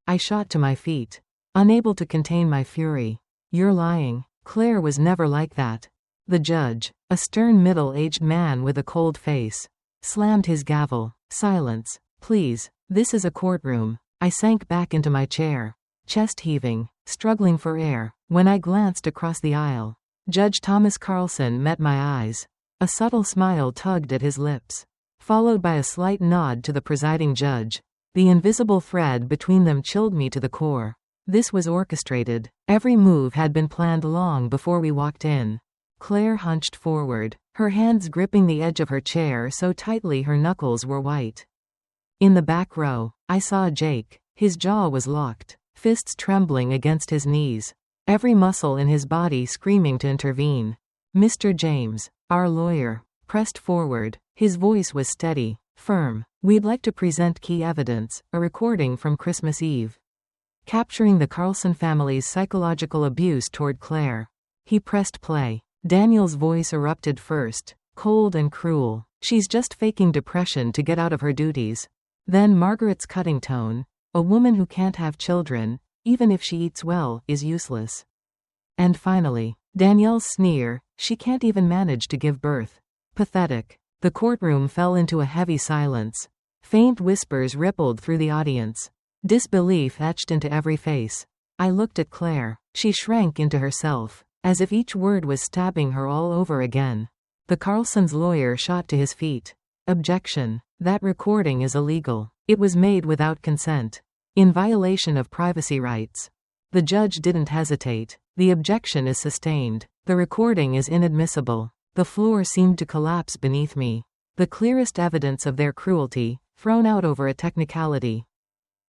I shot to my feet, unable to contain my fury. "You're lying. Claire was never like that." The judge, a stern middle-aged man with a cold face, slammed his gavel. "Silence, please. This is a courtroom." I sank back into my chair, chest heaving, struggling for air. When I glanced across the aisle, Judge Thomas Carlson met my eyes. A subtle smile tugged at his lips, followed by a slight nod to the presiding judge. The invisible thread between them chilled me to the core. This was orchestrated. Every move had been planned long before we walked in. Claire hunched forward, her hands gripping the edge of her chair so tightly her knuckles were white. In the back row, I saw Jake. His jaw was locked, fists trembling against his knees, every muscle in his body screaming to intervene. Mr. James, our lawyer, pressed forward. His voice was steady, firm. "We'd like to present key evidence, a recording from Christmas Eve, capturing the Carlson family's psychological abuse toward Claire." He pressed play. Daniel's voice erupted first, cold and cruel. "She's just faking depression to get out of her duties." Then Margaret's cutting tone, "A woman who can't have children, even if she eats well, is useless." And finally, Danielle's sneer, "She can't even manage to give birth. Pathetic." The courtroom fell into a heavy silence. Faint whispers rippled through the audience. Disbelief etched into every face. I looked at Claire. She shrank into herself, as if each word was stabbing her all over again. The Carlsons' lawyer shot to his feet. Objection. That recording is illegal. It was made without consent. In violation of privacy rights. The judge didn't hesitate. The objection is sustained. The recording is inadmissible. The floor seemed to collapse beneath me. The clearest evidence of their cruelty, thrown out over a technicality.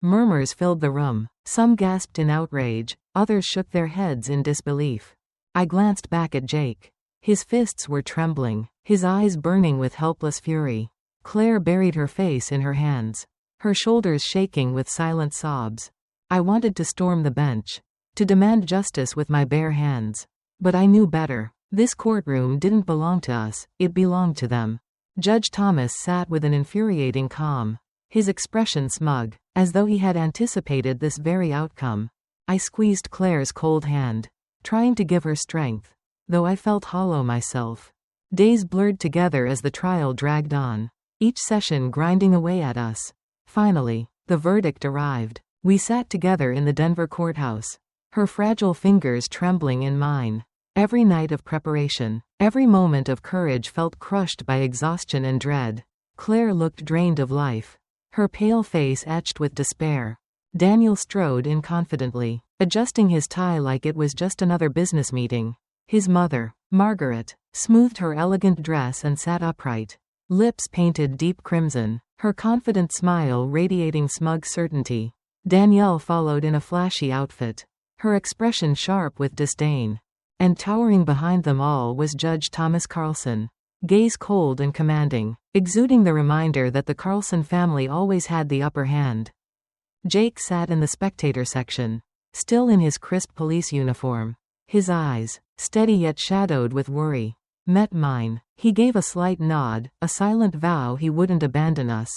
Murmurs filled the room. Some gasped in outrage, others shook their heads in disbelief. I glanced back at Jake. His fists were trembling, his eyes burning with helpless fury. Claire buried her face in her hands, her shoulders shaking with silent sobs. I wanted to storm the bench, to demand justice with my bare hands. But I knew better. This courtroom didn't belong to us, it belonged to them. Judge Thomas sat with an infuriating calm, his expression smug, as though he had anticipated this very outcome. I squeezed Claire's cold hand, trying to give her strength, though I felt hollow myself. Days blurred together as the trial dragged on, each session grinding away at us. Finally, the verdict arrived. We sat together in the Denver courthouse, her fragile fingers trembling in mine. Every night of preparation, every moment of courage felt crushed by exhaustion and dread. Claire looked drained of life, her pale face etched with despair. Daniel strode in confidently, adjusting his tie like it was just another business meeting. His mother, Margaret, smoothed her elegant dress and sat upright, lips painted deep crimson, her confident smile radiating smug certainty. Danielle followed in a flashy outfit, her expression sharp with disdain. And towering behind them all was Judge Thomas Carlson, gaze cold and commanding, exuding the reminder that the Carlson family always had the upper hand. Jake sat in the spectator section, still in his crisp police uniform. His eyes, steady yet shadowed with worry, met mine. He gave a slight nod, a silent vow he wouldn't abandon us.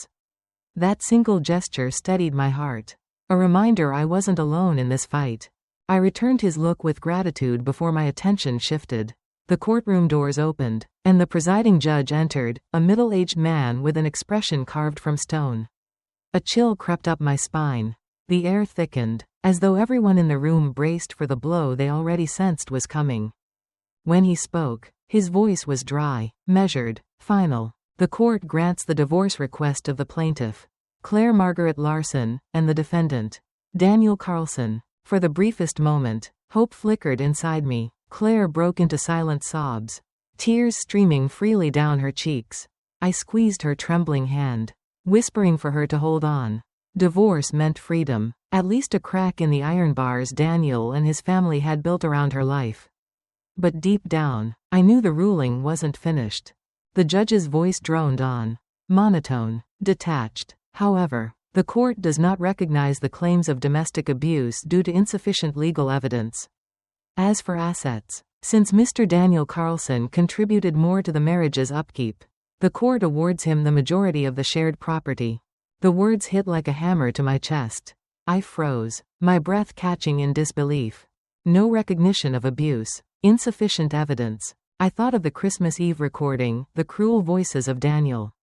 That single gesture steadied my heart, a reminder I wasn't alone in this fight. I returned his look with gratitude before my attention shifted. The courtroom doors opened, and the presiding judge entered, a middle-aged man with an expression carved from stone. A chill crept up my spine. The air thickened, as though everyone in the room braced for the blow they already sensed was coming. When he spoke, his voice was dry, measured, final. The court grants the divorce request of the plaintiff, Claire Margaret Larson, and the defendant, Daniel Carlson. For the briefest moment, hope flickered inside me. Claire broke into silent sobs, tears streaming freely down her cheeks. I squeezed her trembling hand, whispering for her to hold on. Divorce meant freedom, at least a crack in the iron bars Daniel and his family had built around her life. But deep down, I knew the ruling wasn't finished. The judge's voice droned on, monotone, detached. However, the court does not recognize the claims of domestic abuse due to insufficient legal evidence. As for assets, since Mr. Daniel Carlson contributed more to the marriage's upkeep, the court awards him the majority of the shared property. The words hit like a hammer to my chest. I froze, my breath catching in disbelief. No recognition of abuse, insufficient evidence. I thought of the Christmas Eve recording, the cruel voices of Daniel,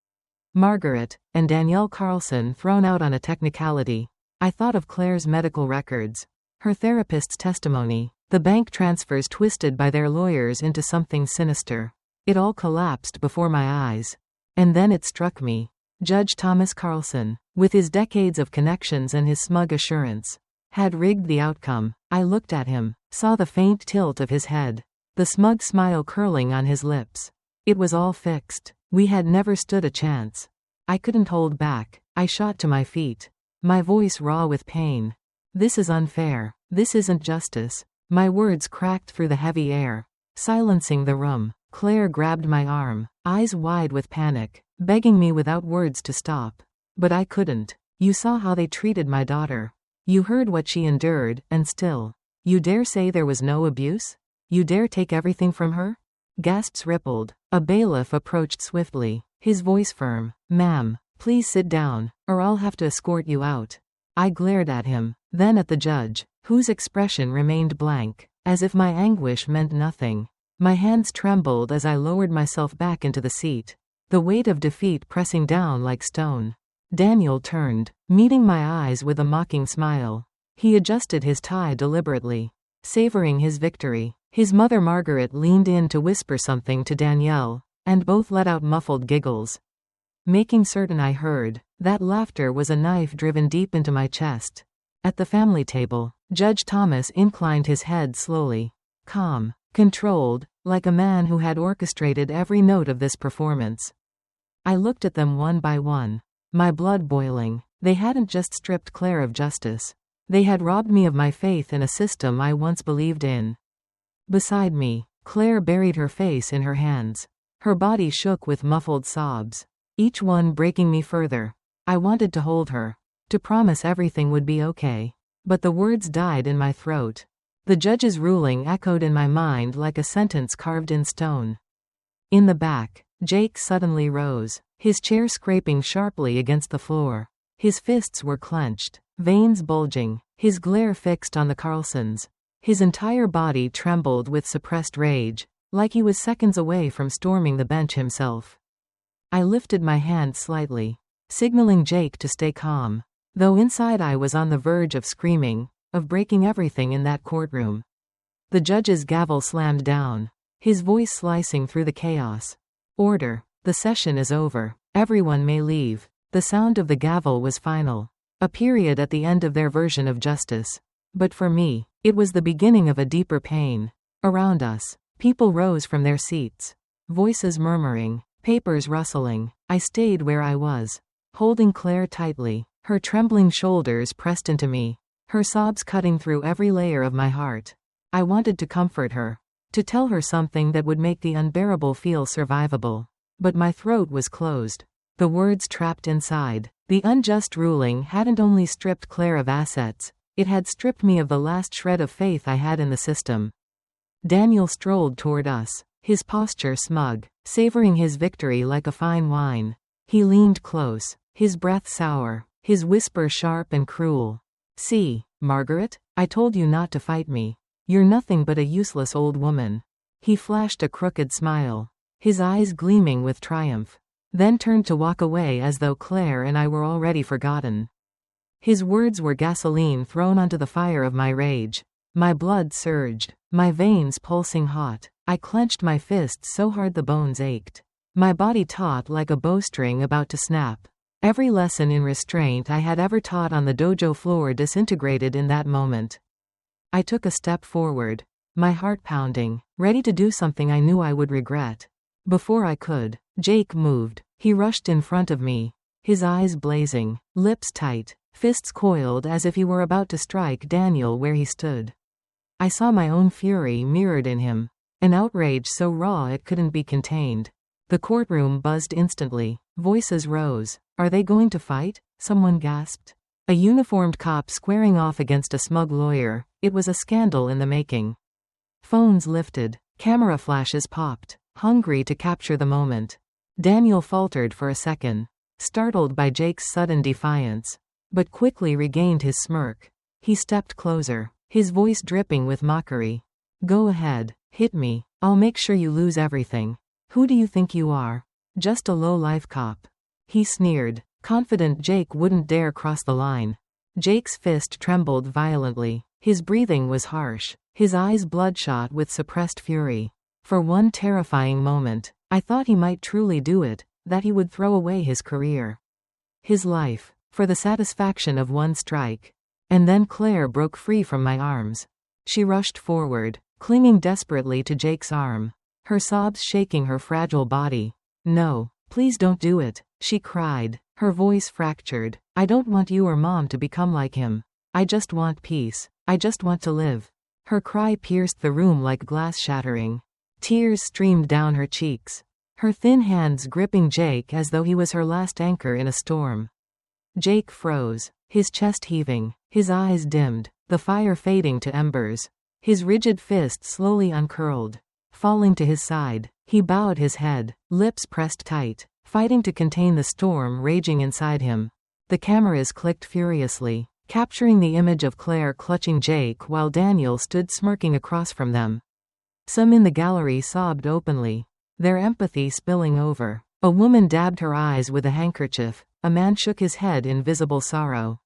Margaret, and Danielle Carlson thrown out on a technicality. I thought of Claire's medical records, her therapist's testimony, the bank transfers twisted by their lawyers into something sinister. It all collapsed before my eyes. And then it struck me. Judge Thomas Carlson, with his decades of connections and his smug assurance, had rigged the outcome. I looked at him, saw the faint tilt of his head, the smug smile curling on his lips. It was all fixed. We had never stood a chance. I couldn't hold back. I shot to my feet, my voice raw with pain. This is unfair. This isn't justice. My words cracked through the heavy air, silencing the room. Claire grabbed my arm, eyes wide with panic, begging me without words to stop. But I couldn't. You saw how they treated my daughter. You heard what she endured, and still, you dare say there was no abuse? You dare take everything from her? Gasps rippled. A bailiff approached swiftly, his voice firm. Ma'am, please sit down, or I'll have to escort you out. I glared at him, then at the judge, whose expression remained blank, as if my anguish meant nothing. My hands trembled as I lowered myself back into the seat, the weight of defeat pressing down like stone. Daniel turned, meeting my eyes with a mocking smile. He adjusted his tie deliberately, savoring his victory. His mother Margaret leaned in to whisper something to Danielle, and both let out muffled giggles. Making certain I heard, that laughter was a knife driven deep into my chest. At the family table, Judge Thomas inclined his head slowly. Calm, controlled, like a man who had orchestrated every note of this performance. I looked at them one by one, my blood boiling. They hadn't just stripped Claire of justice. They had robbed me of my faith in a system I once believed in. Beside me, Claire buried her face in her hands. Her body shook with muffled sobs, each one breaking me further. I wanted to hold her, to promise everything would be okay. But the words died in my throat. The judge's ruling echoed in my mind like a sentence carved in stone. In the back, Jake suddenly rose, his chair scraping sharply against the floor. His fists were clenched, veins bulging, his glare fixed on the Carlsons. His entire body trembled with suppressed rage, like he was seconds away from storming the bench himself. I lifted my hand slightly, signaling Jake to stay calm, though inside I was on the verge of screaming, of breaking everything in that courtroom. The judge's gavel slammed down, his voice slicing through the chaos. Order. The session is over. Everyone may leave. The sound of the gavel was final. A period at the end of their version of justice. But for me, it was the beginning of a deeper pain. Around us, people rose from their seats. Voices murmuring, papers rustling. I stayed where I was, holding Claire tightly, her trembling shoulders pressed into me, her sobs cutting through every layer of my heart. I wanted to comfort her, to tell her something that would make the unbearable feel survivable. But my throat was closed. The words trapped inside. The unjust ruling hadn't only stripped Claire of assets, it had stripped me of the last shred of faith I had in the system. Daniel strolled toward us, his posture smug, savoring his victory like a fine wine. He leaned close, his breath sour, his whisper sharp and cruel. See, Margaret, I told you not to fight me. You're nothing but a useless old woman. He flashed a crooked smile, his eyes gleaming with triumph, then turned to walk away as though Claire and I were already forgotten. His words were gasoline thrown onto the fire of my rage. My blood surged, my veins pulsing hot. I clenched my fists so hard the bones ached. My body taut like a bowstring about to snap. Every lesson in restraint I had ever taught on the dojo floor disintegrated in that moment. I took a step forward, my heart pounding, ready to do something I knew I would regret. Before I could, Jake moved. He rushed in front of me, his eyes blazing, lips tight, fists coiled as if he were about to strike Daniel where he stood. I saw my own fury mirrored in him, an outrage so raw it couldn't be contained. The courtroom buzzed instantly. Voices rose. Are they going to fight? Someone gasped. A uniformed cop squaring off against a smug lawyer. It was a scandal in the making. Phones lifted. Camera flashes popped, hungry to capture the moment. Daniel faltered for a second, startled by Jake's sudden defiance, but quickly regained his smirk. He stepped closer, his voice dripping with mockery. Go ahead, hit me. I'll make sure you lose everything. Who do you think you are? Just a low-life cop. He sneered, confident Jake wouldn't dare cross the line. Jake's fist trembled violently. His breathing was harsh, his eyes bloodshot with suppressed fury. For one terrifying moment, I thought he might truly do it, that he would throw away his career, his life, for the satisfaction of one strike. And then Claire broke free from my arms. She rushed forward, clinging desperately to Jake's arm, her sobs shaking her fragile body. No, please don't do it, she cried, her voice fractured. I don't want you or Mom to become like him. I just want peace. I just want to live. Her cry pierced the room like glass shattering. Tears streamed down her cheeks, her thin hands gripping Jake as though he was her last anchor in a storm. Jake froze, his chest heaving, his eyes dimmed, the fire fading to embers. His rigid fist slowly uncurled. Falling to his side, he bowed his head, lips pressed tight, fighting to contain the storm raging inside him. The cameras clicked furiously, capturing the image of Claire clutching Jake while Daniel stood smirking across from them. Some in the gallery sobbed openly, their empathy spilling over. A woman dabbed her eyes with a handkerchief, a man shook his head in visible sorrow.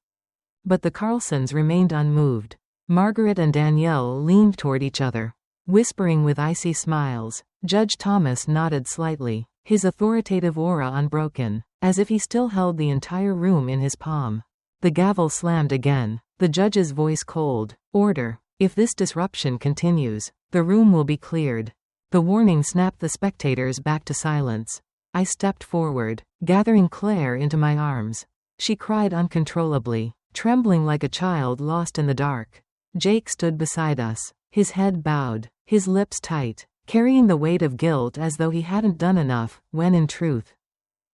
But the Carlsons remained unmoved. Margaret and Danielle leaned toward each other. whispering with icy smiles. Judge Thomas nodded slightly, his authoritative aura unbroken, as if he still held the entire room in his palm. The gavel slammed again, the judge's voice cold. Order. If this disruption continues, the room will be cleared. The warning snapped the spectators back to silence. I stepped forward, gathering Claire into my arms. She cried uncontrollably, trembling like a child lost in the dark. Jake stood beside us, his head bowed, his lips tight, carrying the weight of guilt as though he hadn't done enough, when in truth,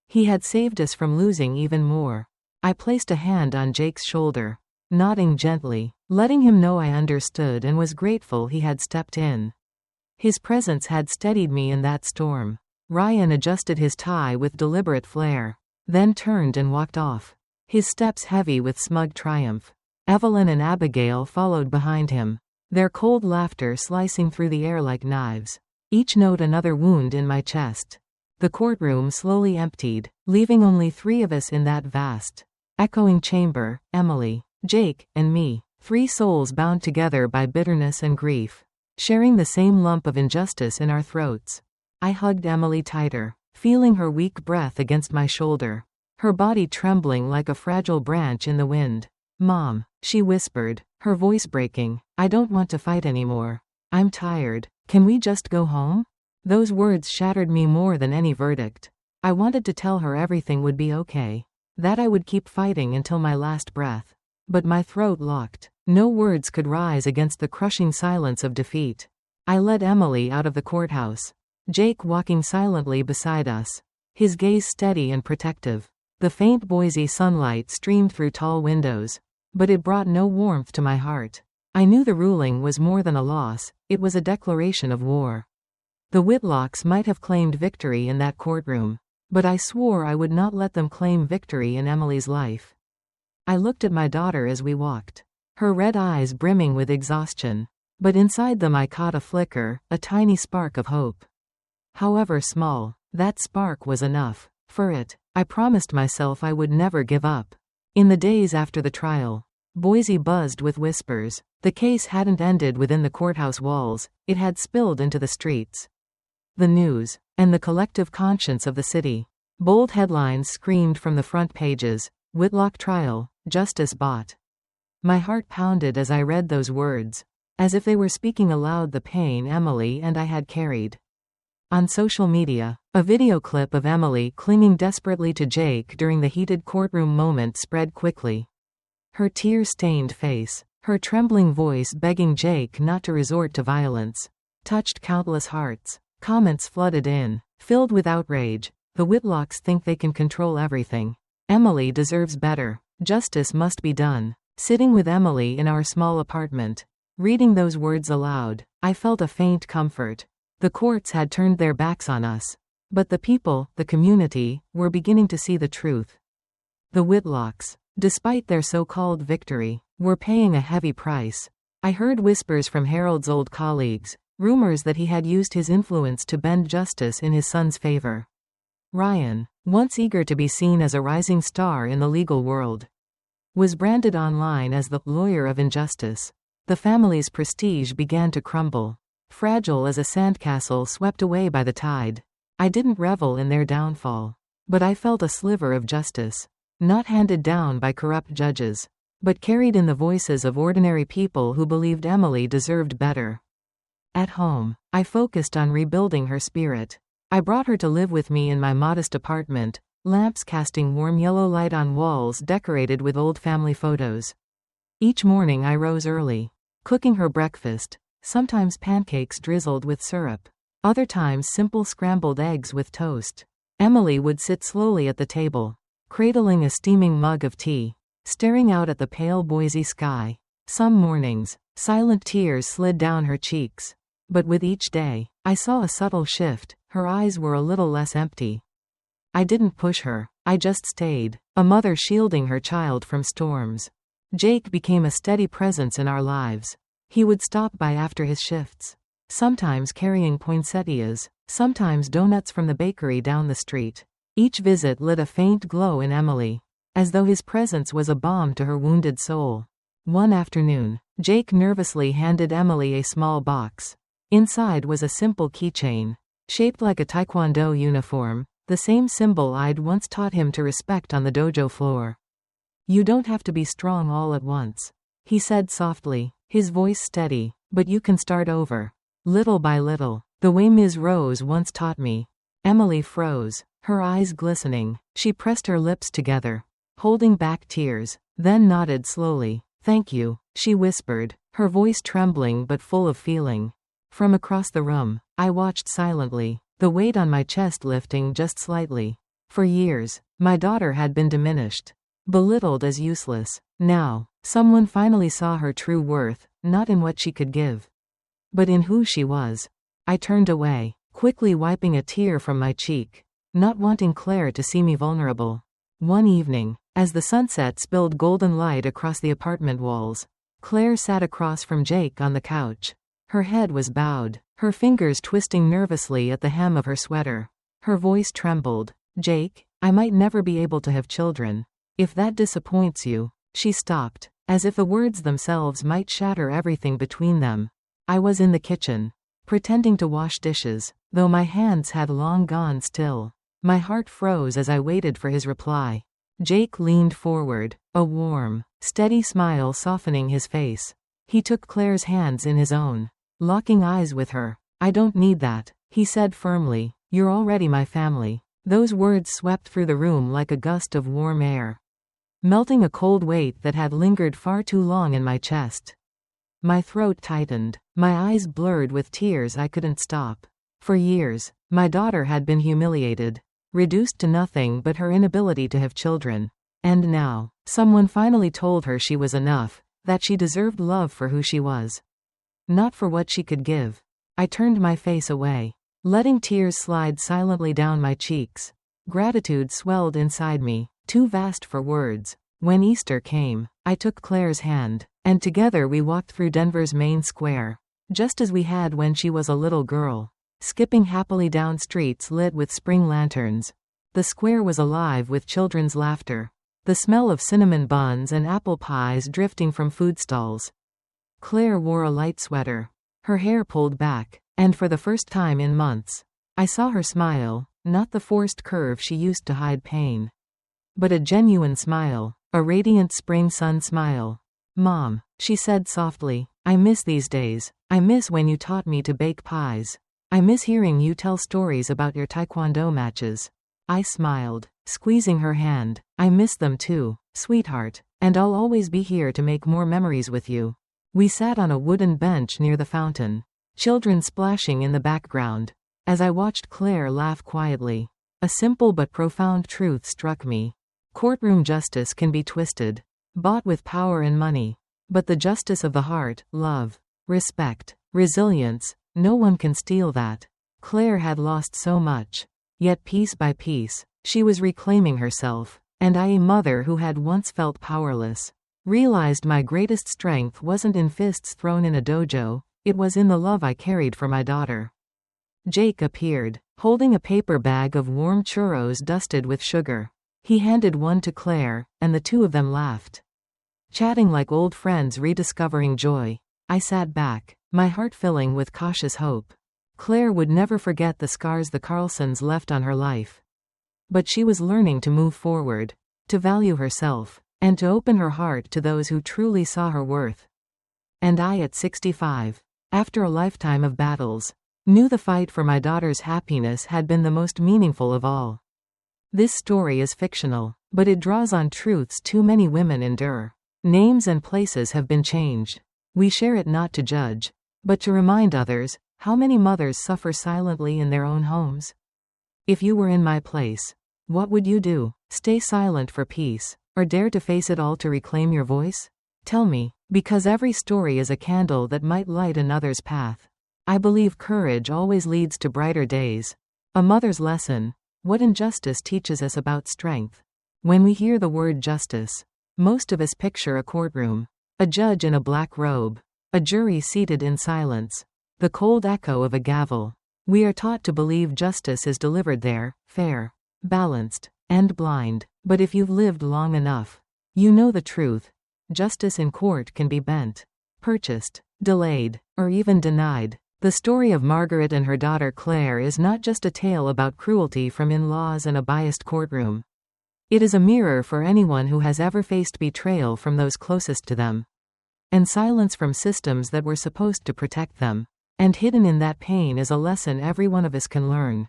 he had saved us from losing even more. I placed a hand on Jake's shoulder, nodding gently, letting him know I understood and was grateful he had stepped in. His presence had steadied me in that storm. Ryan adjusted his tie with deliberate flair, then turned and walked off, his steps heavy with smug triumph. Evelyn and Abigail followed behind him, their cold laughter slicing through the air like knives. Each note another wound in my chest. The courtroom slowly emptied, leaving only 3 of us in that vast, echoing chamber: Emily, Jake, and me, 3 souls bound together by bitterness and grief, sharing the same lump of injustice in our throats. I hugged Emily tighter, feeling her weak breath against my shoulder, her body trembling like a fragile branch in the wind. Mom, she whispered, her voice breaking, I don't want to fight anymore. I'm tired. Can we just go home? Those words shattered me more than any verdict. I wanted to tell her everything would be okay, that I would keep fighting until my last breath. But my throat locked. No words could rise against the crushing silence of defeat. I led Emily out of the courthouse, Jake walking silently beside us, his gaze steady and protective. The faint Boise sunlight streamed through tall windows, but it brought no warmth to my heart. I knew the ruling was more than a loss, it was a declaration of war. The Whitlocks might have claimed victory in that courtroom, but I swore I would not let them claim victory in Emily's life. I looked at my daughter as we walked, her red eyes brimming with exhaustion, but inside them I caught a flicker, a tiny spark of hope. However small, that spark was enough. For it, I promised myself I would never give up. In the days after the trial, Boise buzzed with whispers. The case hadn't ended within the courthouse walls, it had spilled into the streets, the news, and the collective conscience of the city. Bold headlines screamed from the front pages: Whitlock trial, justice bought. My heart pounded as I read those words, as if they were speaking aloud the pain Emily and I had carried. On social media, a video clip of Emily clinging desperately to Jake during the heated courtroom moment spread quickly. Her tear-stained face, her trembling voice begging Jake not to resort to violence, touched countless hearts. Comments flooded in, filled with outrage. The Whitlocks think they can control everything. Emily deserves better. Justice must be done. Sitting with Emily in our small apartment, reading those words aloud, I felt a faint comfort. The courts had turned their backs on us, but the people, the community, were beginning to see the truth. The Whitlocks, despite their so-called victory, were paying a heavy price. I heard whispers from Harold's old colleagues, rumors that he had used his influence to bend justice in his son's favor. Ryan, once eager to be seen as a rising star in the legal world, was branded online as the lawyer of injustice. The family's prestige began to crumble, fragile as a sandcastle swept away by the tide. I didn't revel in their downfall, but I felt a sliver of justice, not handed down by corrupt judges, but carried in the voices of ordinary people who believed Emily deserved better. At home, I focused on rebuilding her spirit. I brought her to live with me in my modest apartment, lamps casting warm yellow light on walls decorated with old family photos. Each morning I rose early, cooking her breakfast, sometimes pancakes drizzled with syrup, other times simple scrambled eggs with toast. Emily would sit slowly at the table, cradling a steaming mug of tea, staring out at the pale Boise sky. Some mornings, silent tears slid down her cheeks. But with each day, I saw a subtle shift. Her eyes were a little less empty. I didn't push her, I just stayed, a mother shielding her child from storms. Jake became a steady presence in our lives. He would stop by after his shifts, sometimes carrying poinsettias, sometimes donuts from the bakery down the street. Each visit lit a faint glow in Emily, as though his presence was a balm to her wounded soul. One afternoon, Jake nervously handed Emily a small box. Inside was a simple keychain, shaped like a taekwondo uniform, the same symbol I'd once taught him to respect on the dojo floor. "You don't have to be strong all at once," he said softly, his voice steady, "but you can start over. Little by little, the way Ms. Rose once taught me." Emily froze, her eyes glistening. She pressed her lips together, holding back tears, then nodded slowly. "Thank you," she whispered, her voice trembling but full of feeling. From across the room, I watched silently, the weight on my chest lifting just slightly. For years, my daughter had been diminished, belittled as useless. Now, someone finally saw her true worth, not in what she could give, but in who she was. I turned away, quickly wiping a tear from my cheek, not wanting Claire to see me vulnerable. One evening, as the sunset spilled golden light across the apartment walls, Claire sat across from Jake on the couch. Her head was bowed, her fingers twisting nervously at the hem of her sweater. Her voice trembled. "Jake, I might never be able to have children. If that disappoints you." She stopped, as if the words themselves might shatter everything between them. I was in the kitchen, pretending to wash dishes, though my hands had long gone still. My heart froze as I waited for his reply. Jake leaned forward, a warm, steady smile softening his face. He took Claire's hands in his own, locking eyes with her. "I don't need that," he said firmly. "You're already my family." Those words swept through the room like a gust of warm air, melting a cold weight that had lingered far too long in my chest. My throat tightened, my eyes blurred with tears I couldn't stop. For years, my daughter had been humiliated, reduced to nothing but her inability to have children. And now, someone finally told her she was enough, that she deserved love for who she was, not for what she could give. I turned my face away, letting tears slide silently down my cheeks. Gratitude swelled inside me, too vast for words. When Easter came, I took Claire's hand, and together we walked through Denver's main square, just as we had when she was a little girl, skipping happily down streets lit with spring lanterns. The square was alive with children's laughter, the smell of cinnamon buns and apple pies drifting from food stalls. Claire wore a light sweater, her hair pulled back, and for the first time in months, I saw her smile, not the forced curve she used to hide pain, but a genuine smile, a radiant spring sun smile. "Mom," she said softly, "I miss these days. I miss when you taught me to bake pies. I miss hearing you tell stories about your taekwondo matches." I smiled, squeezing her hand. "I miss them too, sweetheart, and I'll always be here to make more memories with you." We sat on a wooden bench near the fountain, children splashing in the background. As I watched Claire laugh quietly, a simple but profound truth struck me. Courtroom justice can be twisted, bought with power and money. But the justice of the heart, love, respect, resilience, no one can steal that. Claire had lost so much. Yet piece by piece, she was reclaiming herself. And I, a mother who had once felt powerless, realized my greatest strength wasn't in fists thrown in a dojo, it was in the love I carried for my daughter. Jake appeared, holding a paper bag of warm churros dusted with sugar. He handed one to Claire, and the two of them laughed, chatting like old friends rediscovering joy. I sat back, my heart filling with cautious hope. Claire would never forget the scars the Carlsons left on her life. But she was learning to move forward, to value herself, and to open her heart to those who truly saw her worth. And I, at 65, after a lifetime of battles, knew the fight for my daughter's happiness had been the most meaningful of all. This story is fictional, but it draws on truths too many women endure. Names and places have been changed. We share it not to judge, but to remind others how many mothers suffer silently in their own homes. If you were in my place, what would you do? Stay silent for peace, or dare to face it all to reclaim your voice? Tell me, because every story is a candle that might light another's path. I believe courage always leads to brighter days. A mother's lesson: what injustice teaches us about strength. When we hear the word justice, most of us picture a courtroom, a judge in a black robe, a jury seated in silence, the cold echo of a gavel. We are taught to believe justice is delivered there, fair, balanced, and blind. But if you've lived long enough, you know the truth. Justice in court can be bent, purchased, delayed, or even denied. The story of Margaret and her daughter Claire is not just a tale about cruelty from in-laws and a biased courtroom. It is a mirror for anyone who has ever faced betrayal from those closest to them, and silence from systems that were supposed to protect them. And hidden in that pain is a lesson every one of us can learn.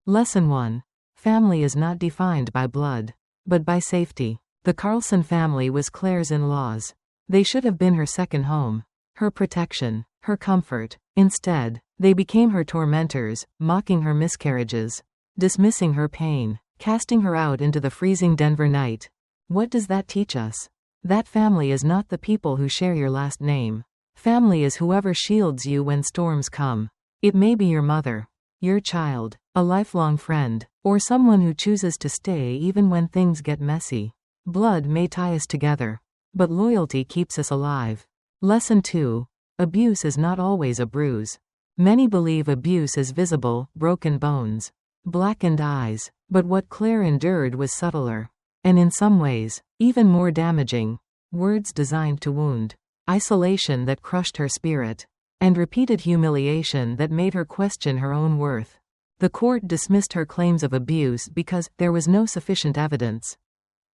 Lesson 1. Family is not defined by blood, but by safety. The Carlson family was Claire's in-laws. They should have been her second home, her protection, her comfort. Instead, they became her tormentors, mocking her miscarriages, dismissing her pain, casting her out into the freezing Denver night. What does that teach us? That family is not the people who share your last name. Family is whoever shields you when storms come. It may be your mother, your child, a lifelong friend, or someone who chooses to stay even when things get messy. Blood may tie us together, but loyalty keeps us alive. Lesson 2. Abuse is not always a bruise. Many believe abuse is visible, broken bones, blackened eyes, but what Claire endured was subtler, and in some ways, even more damaging. Words designed to wound, isolation that crushed her spirit, and repeated humiliation that made her question her own worth. The court dismissed her claims of abuse because there was no sufficient evidence.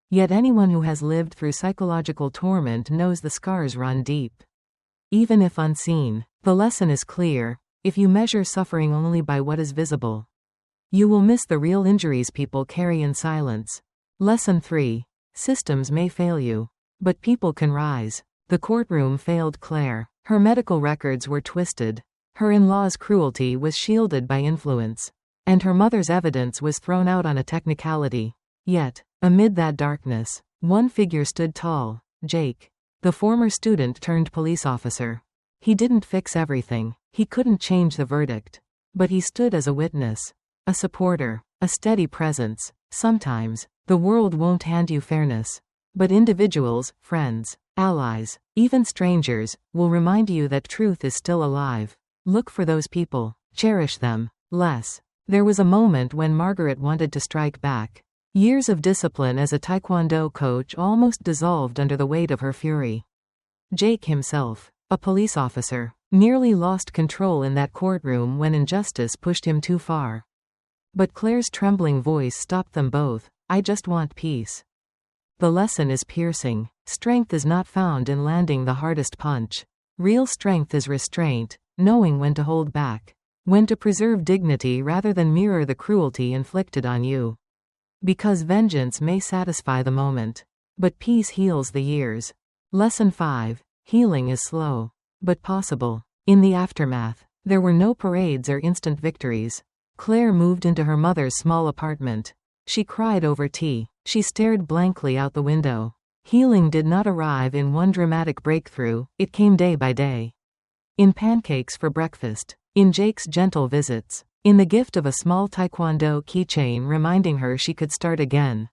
Yet anyone who has lived through psychological torment knows the scars run deep. Even if unseen, the lesson is clear: if you measure suffering only by what is visible, you will miss the real injuries people carry in silence. Lesson 3. Systems may fail you, but people can rise. The courtroom failed Claire. Her medical records were twisted. Her in-laws' cruelty was shielded by influence, and her mother's evidence was thrown out on a technicality. Yet, amid that darkness, one figure stood tall: Jake, the former student turned police officer. He didn't fix everything. He couldn't change the verdict. But he stood as a witness, a supporter, a steady presence. Sometimes, the world won't hand you fairness, but individuals, friends, allies, even strangers, will remind you that truth is still alive. Look for those people. Cherish them. There was a moment when Margaret wanted to strike back. Years of discipline as a taekwondo coach almost dissolved under the weight of her fury. Jake himself, a police officer, nearly lost control in that courtroom when injustice pushed him too far. But Claire's trembling voice stopped them both. I just want peace. The lesson is piercing. Strength is not found in landing the hardest punch. Real strength is restraint, knowing when to hold back, when to preserve dignity rather than mirror the cruelty inflicted on you. Because vengeance may satisfy the moment, but peace heals the years. Lesson 5. Healing is slow, but possible. In the aftermath, there were no parades or instant victories. Claire moved into her mother's small apartment. She cried over tea. She stared blankly out the window. Healing did not arrive in one dramatic breakthrough, it came day by day. In pancakes for breakfast, in Jake's gentle visits, in the gift of a small taekwondo keychain reminding her she could start again.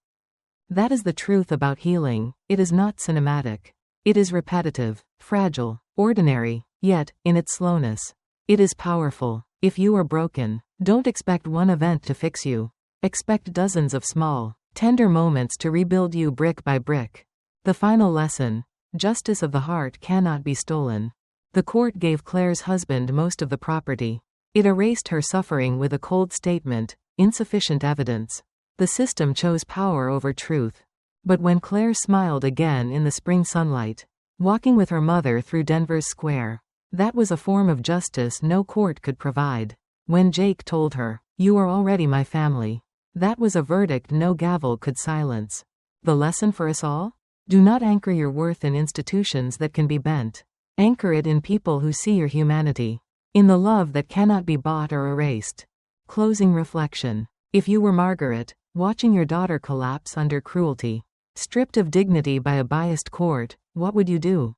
That is the truth about healing. It is not cinematic. It is repetitive, fragile, ordinary, yet, in its slowness, it is powerful. If you are broken, don't expect one event to fix you. Expect dozens of small, tender moments to rebuild you brick by brick. The final lesson: justice of the heart cannot be stolen. The court gave Claire's husband most of the property. It erased her suffering with a cold statement: insufficient evidence. The system chose power over truth. But when Claire smiled again in the spring sunlight, walking with her mother through Denver's square, that was a form of justice no court could provide. When Jake told her, "You are already my family," that was a verdict no gavel could silence. The lesson for us all? Do not anchor your worth in institutions that can be bent. Anchor it in people who see your humanity, in the love that cannot be bought or erased. Closing reflection. If you were Margaret, watching your daughter collapse under cruelty, stripped of dignity by a biased court, what would you do?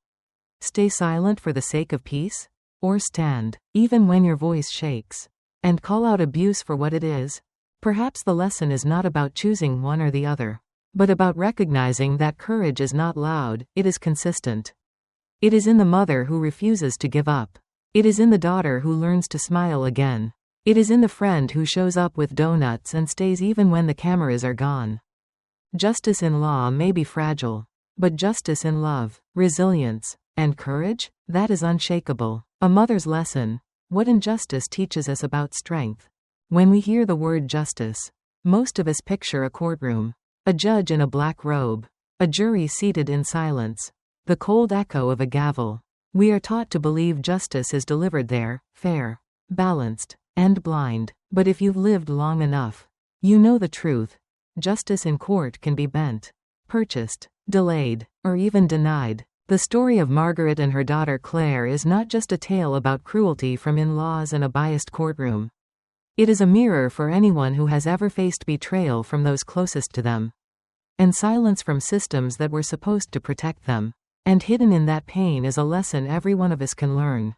Stay silent for the sake of peace? Or stand, even when your voice shakes, and call out abuse for what it is? Perhaps the lesson is not about choosing one or the other, but about recognizing that courage is not loud, it is consistent. It is in the mother who refuses to give up. It is in the daughter who learns to smile again. It is in the friend who shows up with donuts and stays even when the cameras are gone. Justice in law may be fragile, but justice in love, resilience, and courage, that is unshakable. A mother's lesson. What injustice teaches us about strength? When we hear the word justice, most of us picture a courtroom, a judge in a black robe, a jury seated in silence, the cold echo of a gavel. We are taught to believe justice is delivered there, fair, balanced, and blind. But if you've lived long enough, you know the truth. Justice in court can be bent, purchased, delayed, or even denied. The story of Margaret and her daughter Claire is not just a tale about cruelty from in-laws and a biased courtroom. It is a mirror for anyone who has ever faced betrayal from those closest to them, and silence from systems that were supposed to protect them. And hidden in that pain is a lesson every one of us can learn.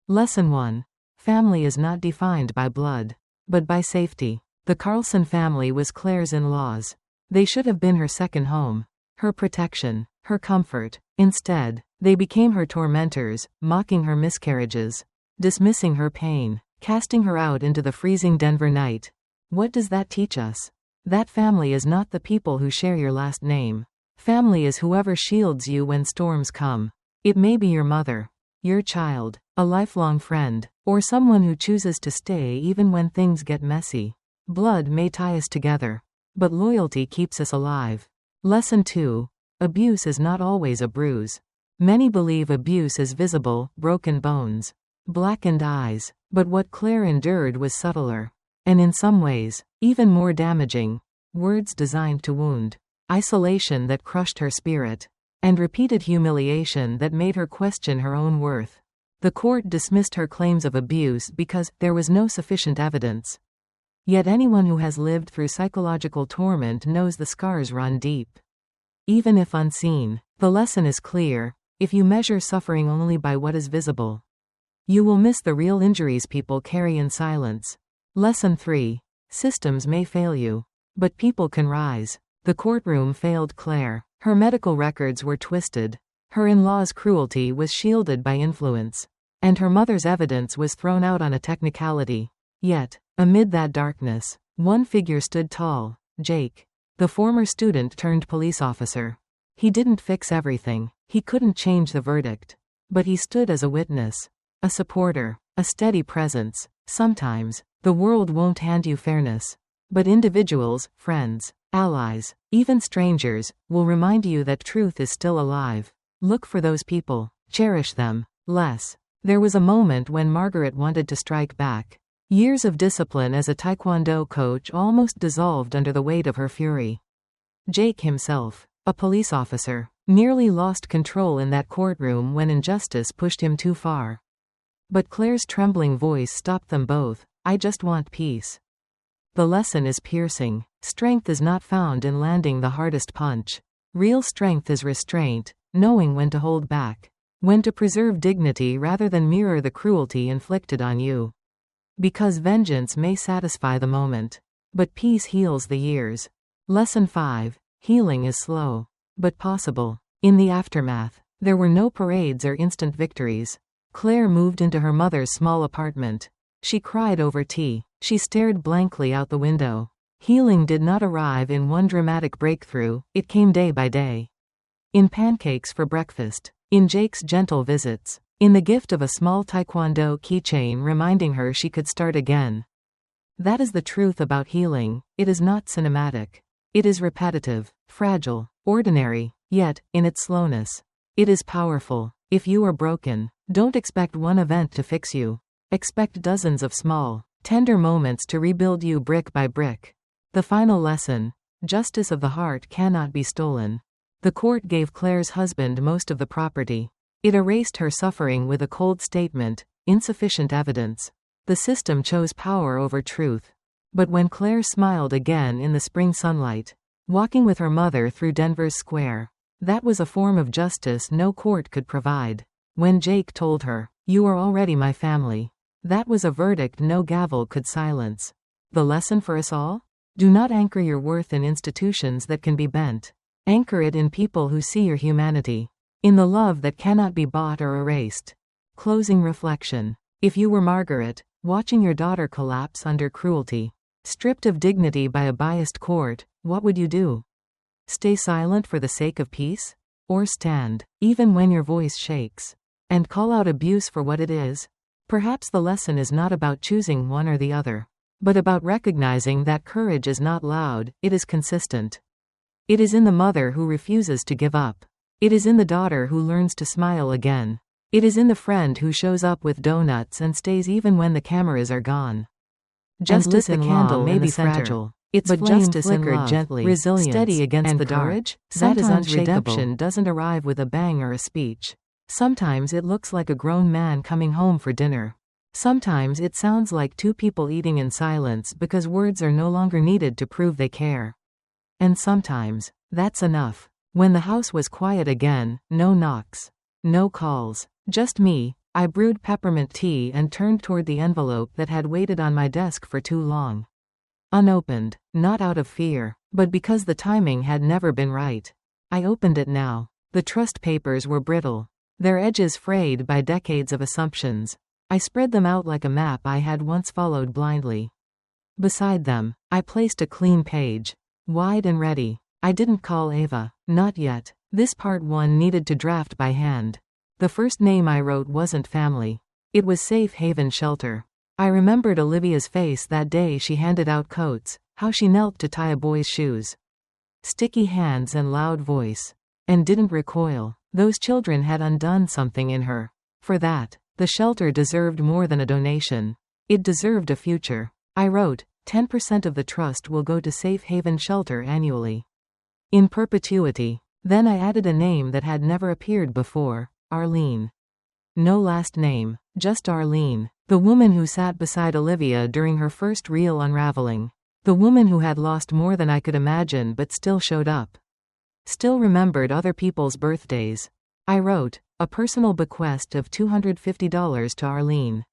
Lesson 1. Family is not defined by blood, but by safety. The Carlson family was Claire's in-laws. They should have been her second home, her protection, her comfort. Instead, they became her tormentors, mocking her miscarriages, dismissing her pain, casting her out into the freezing Denver night. What does that teach us? That family is not the people who share your last name. Family is whoever shields you when storms come. It may be your mother, your child, a lifelong friend, or someone who chooses to stay even when things get messy. Blood may tie us together, but loyalty keeps us alive. Lesson 2. Abuse is not always a bruise. Many believe abuse is visible, broken bones, blackened eyes, but what Claire endured was subtler, and in some ways, even more damaging. Words designed to wound, isolation that crushed her spirit, and repeated humiliation that made her question her own worth. The court dismissed her claims of abuse because there was no sufficient evidence. Yet anyone who has lived through psychological torment knows the scars run deep. Even if unseen, the lesson is clear: if you measure suffering only by what is visible, you will miss the real injuries people carry in silence. Lesson 3. Systems may fail you, but people can rise. The courtroom failed Claire. Her medical records were twisted. Her in-laws' cruelty was shielded by influence, and her mother's evidence was thrown out on a technicality. Yet, amid that darkness, one figure stood tall: Jake, the former student turned police officer. He didn't fix everything. He couldn't change the verdict. But he stood as a witness, a supporter, a steady presence. Sometimes, the world won't hand you fairness, but individuals, friends, allies, even strangers, will remind you that truth is still alive. Look for those people. Cherish them. There was a moment when Margaret wanted to strike back. Years of discipline as a taekwondo coach almost dissolved under the weight of her fury. Jake himself, a police officer, nearly lost control in that courtroom when injustice pushed him too far. But Claire's trembling voice stopped them both. I just want peace. The lesson is piercing. Strength is not found in landing the hardest punch. Real strength is restraint, knowing when to hold back, when to preserve dignity rather than mirror the cruelty inflicted on you. Because vengeance may satisfy the moment, but peace heals the years. Lesson 5. Healing is slow, but possible. In the aftermath, there were no parades or instant victories. Claire moved into her mother's small apartment. She cried over tea. She stared blankly out the window. Healing did not arrive in one dramatic breakthrough, it came day by day. In pancakes for breakfast, in Jake's gentle visits, in the gift of a small taekwondo keychain reminding her she could start again. That is the truth about healing. It is not cinematic. It is repetitive, fragile, ordinary, yet, in its slowness, it is powerful. If you are broken, don't expect one event to fix you. Expect dozens of small, tender moments to rebuild you brick by brick. The final lesson: justice of the heart cannot be stolen. The court gave Claire's husband most of the property. It erased her suffering with a cold statement: insufficient evidence. The system chose power over truth. But when Claire smiled again in the spring sunlight, walking with her mother through Denver's square, that was a form of justice no court could provide. When Jake told her, "You are already my family," that was a verdict no gavel could silence. The lesson for us all? Do not anchor your worth in institutions that can be bent. Anchor it in people who see your humanity, in the love that cannot be bought or erased. Closing reflection. If you were Margaret, watching your daughter collapse under cruelty, stripped of dignity by a biased court, what would you do? Stay silent for the sake of peace? Or stand, even when your voice shakes, and call out abuse for what it is? Perhaps the lesson is not about choosing one or the other, but about recognizing that courage is not loud, it is consistent. It is in the mother who refuses to give up. It is in the daughter who learns to smile again. It is in the friend who shows up with donuts and stays even when the cameras are gone. Justice the candle may be fragile. But justice flickered gently, resilience, steady against the courage. That is unshakable. Redemption doesn't arrive with a bang or a speech. Sometimes it looks like a grown man coming home for dinner. Sometimes it sounds like two people eating in silence because words are no longer needed to prove they care. And sometimes, that's enough. When the house was quiet again, no knocks, no calls, just me, I brewed peppermint tea and turned toward the envelope that had waited on my desk for too long. Unopened, not out of fear, but because the timing had never been right. I opened it now. The trust papers were brittle, their edges frayed by decades of assumptions. I spread them out like a map I had once followed blindly. Beside them, I placed a clean page, wide and ready. I didn't call Ava, not yet. This part 1 needed to draft by hand. The first name I wrote wasn't family. It was Safe Haven Shelter. I remembered Olivia's face that day she handed out coats, how she knelt to tie a boy's shoes. Sticky hands and loud voice. And didn't recoil. Those children had undone something in her. For that, the shelter deserved more than a donation. It deserved a future. I wrote, 10% of the trust will go to Safe Haven Shelter annually. In perpetuity. Then I added a name that had never appeared before, Arlene. No last name, just Arlene. The woman who sat beside Olivia during her first real unraveling. The woman who had lost more than I could imagine but still showed up. Still remembered other people's birthdays. I wrote, a personal bequest of $250 to Arlene.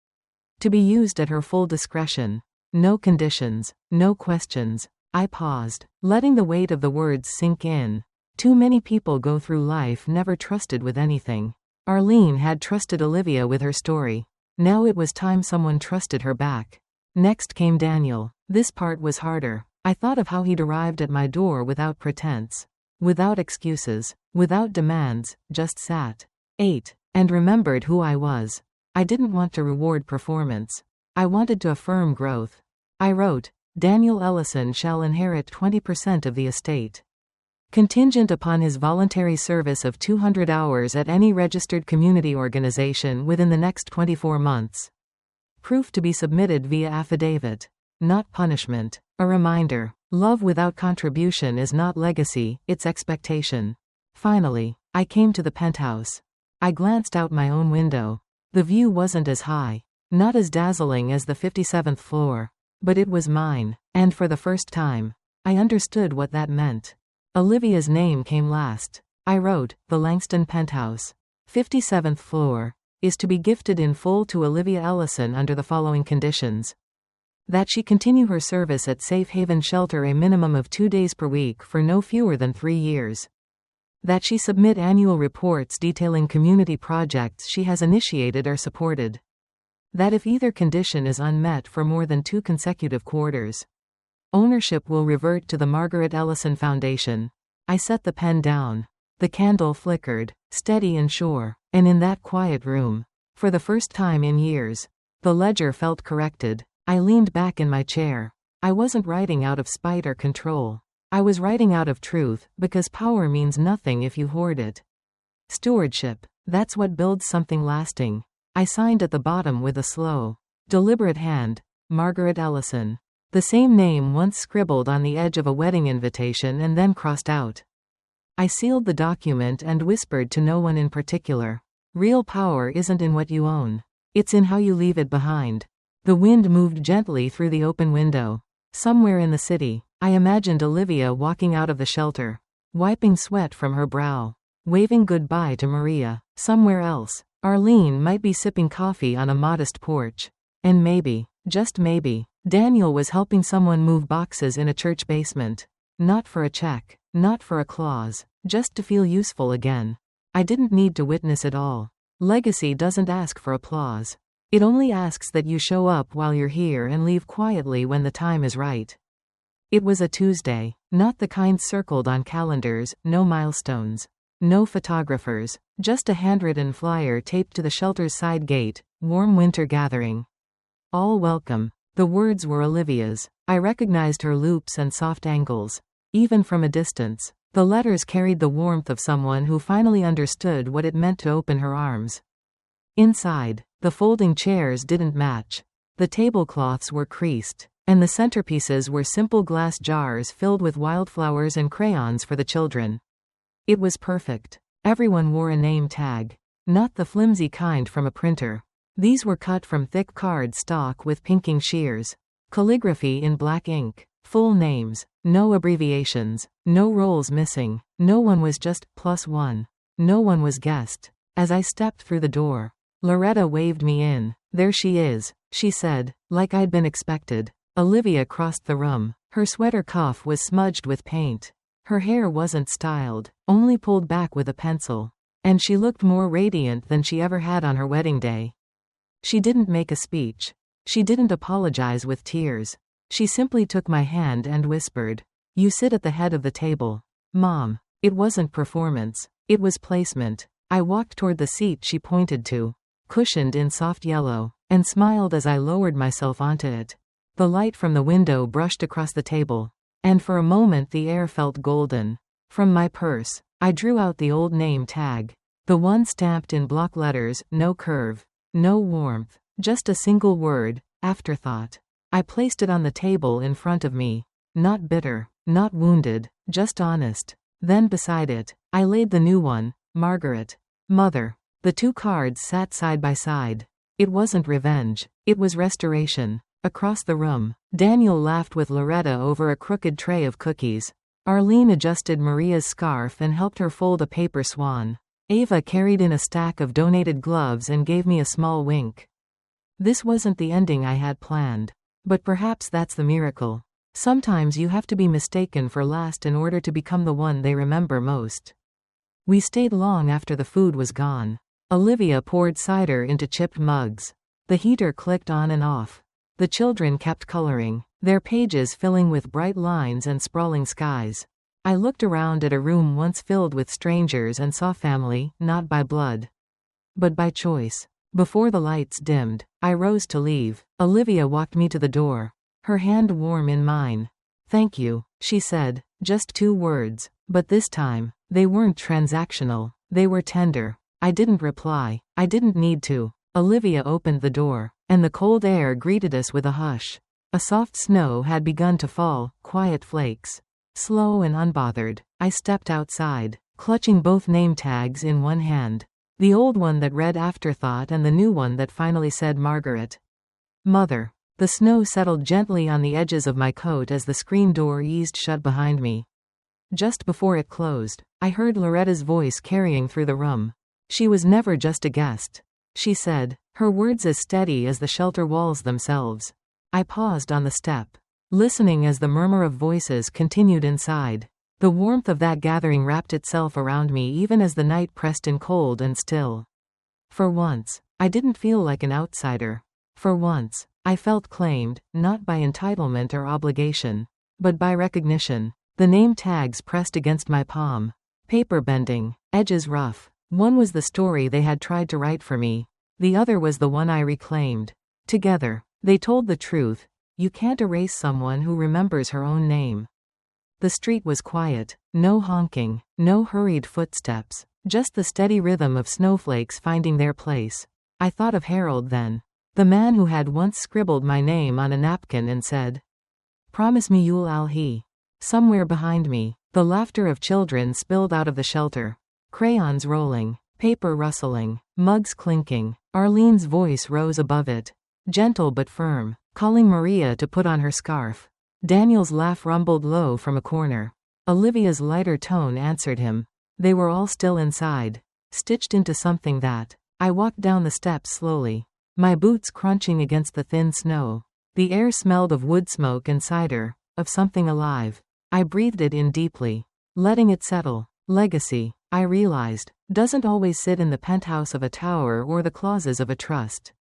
To be used at her full discretion. No conditions, no questions. I paused, letting the weight of the words sink in. Too many people go through life never trusted with anything. Arlene had trusted Olivia with her story. Now it was time someone trusted her back. Next came Daniel. This part was harder. I thought of how he'd arrived at my door without pretense. Without excuses. Without demands, just sat. Ate. And remembered who I was. I didn't want to reward performance. I wanted to affirm growth. I wrote, Daniel Ellison shall inherit 20% of the estate. Contingent upon his voluntary service of 200 hours at any registered community organization within the next 24 months. Proof to be submitted via affidavit. Not punishment. A reminder. Love without contribution is not legacy, it's expectation. Finally, I came to the penthouse. I glanced out my own window. The view wasn't as high. Not as dazzling as the 57th floor. But it was mine. And for the first time, I understood what that meant. Olivia's name came last. I wrote, the Langston Penthouse, 57th floor, is to be gifted in full to Olivia Ellison under the following conditions. That she continue her service at Safe Haven Shelter a minimum of 2 days per week for no fewer than 3 years. That she submit annual reports detailing community projects she has initiated or supported. That if either condition is unmet for more than 2 consecutive quarters, ownership will revert to the Margaret Ellison Foundation. I set the pen down. The candle flickered, steady and sure, and in that quiet room, for the first time in years, the ledger felt corrected. I leaned back in my chair. I wasn't writing out of spite or control. I was writing out of truth, because power means nothing if you hoard it. Stewardship, that's what builds something lasting. I signed at the bottom with a slow, deliberate hand, Margaret Ellison. The same name once scribbled on the edge of a wedding invitation and then crossed out. I sealed the document and whispered to no one in particular. Real power isn't in what you own. It's in how you leave it behind. The wind moved gently through the open window. Somewhere in the city, I imagined Olivia walking out of the shelter, wiping sweat from her brow, waving goodbye to Maria. Somewhere else, Arlene might be sipping coffee on a modest porch. And maybe, just maybe, Daniel was helping someone move boxes in a church basement. Not for a check, not for a clause, just to feel useful again. I didn't need to witness it all. Legacy doesn't ask for applause. It only asks that you show up while you're here and leave quietly when the time is right. It was a Tuesday, not the kind circled on calendars, no milestones. No photographers, just a handwritten flyer taped to the shelter's side gate, "Warm winter gathering. All welcome." The words were Olivia's. I recognized her loops and soft angles. Even from a distance, the letters carried the warmth of someone who finally understood what it meant to open her arms. Inside, the folding chairs didn't match. The tablecloths were creased, and the centerpieces were simple glass jars filled with wildflowers and crayons for the children. It was perfect. Everyone wore a name tag. Not the flimsy kind from a printer. These were cut from thick card stock with pinking shears. Calligraphy in black ink. Full names. No abbreviations. No rolls missing. No one was just +1. No one was guessed. As I stepped through the door, Loretta waved me in. "There she is," she said, like I'd been expected. Olivia crossed the room. Her sweater cuff was smudged with paint. Her hair wasn't styled, only pulled back with a pencil. And she looked more radiant than she ever had on her wedding day. She didn't make a speech. She didn't apologize with tears. She simply took my hand and whispered, "You sit at the head of the table, Mom." It wasn't performance. It was placement. I walked toward the seat she pointed to, cushioned in soft yellow, and smiled as I lowered myself onto it. The light from the window brushed across the table, and for a moment the air felt golden. From my purse, I drew out the old name tag. The one stamped in block letters, no curve, no warmth, just a single word, afterthought. I placed it on the table in front of me. Not bitter, not wounded, just honest. Then beside it, I laid the new one, Margaret. Mother. The two cards sat side by side. It wasn't revenge. It was restoration. Across the room, Daniel laughed with Loretta over a crooked tray of cookies. Arlene adjusted Maria's scarf and helped her fold a paper swan. Ava carried in a stack of donated gloves and gave me a small wink. This wasn't the ending I had planned. But perhaps that's the miracle. Sometimes you have to be mistaken for last in order to become the one they remember most. We stayed long after the food was gone. Olivia poured cider into chipped mugs. The heater clicked on and off. The children kept coloring, their pages filling with bright lines and sprawling skies. I looked around at a room once filled with strangers and saw family, not by blood, but by choice. Before the lights dimmed, I rose to leave. Olivia walked me to the door, her hand warm in mine. "Thank you," she said, just 2 words, but this time, they weren't transactional, they were tender. I didn't reply. I didn't need to. Olivia opened the door, and the cold air greeted us with a hush. A soft snow had begun to fall, quiet flakes. Slow and unbothered, I stepped outside, clutching both name tags in one hand. The old one that read Afterthought and the new one that finally said Margaret. Mother. The snow settled gently on the edges of my coat as the screen door eased shut behind me. Just before it closed, I heard Loretta's voice carrying through the room. She was never just a guest, she said, her words as steady as the shelter walls themselves. I paused on the step, listening as the murmur of voices continued inside. The warmth of that gathering wrapped itself around me even as the night pressed in cold and still. For once, I didn't feel like an outsider. For once, I felt claimed, not by entitlement or obligation, but by recognition. The name tags pressed against my palm. Paper bending, edges rough. One was the story they had tried to write for me. The other was the one I reclaimed. Together, they told the truth. You can't erase someone who remembers her own name. The street was quiet, no honking, no hurried footsteps, just the steady rhythm of snowflakes finding their place. I thought of Harold then, the man who had once scribbled my name on a napkin and said, "Promise me you'll he." Somewhere behind me, the laughter of children spilled out of the shelter. Crayons rolling, paper rustling, mugs clinking. Arlene's voice rose above it, gentle but firm, calling Maria to put on her scarf. Daniel's laugh rumbled low from a corner. Olivia's lighter tone answered him. They were all still inside, stitched into something that. I walked down the steps slowly, my boots crunching against the thin snow. The air smelled of wood smoke and cider, of something alive. I breathed it in deeply, letting it settle. Legacy, I realized, doesn't always sit in the penthouse of a tower or the clauses of a trust.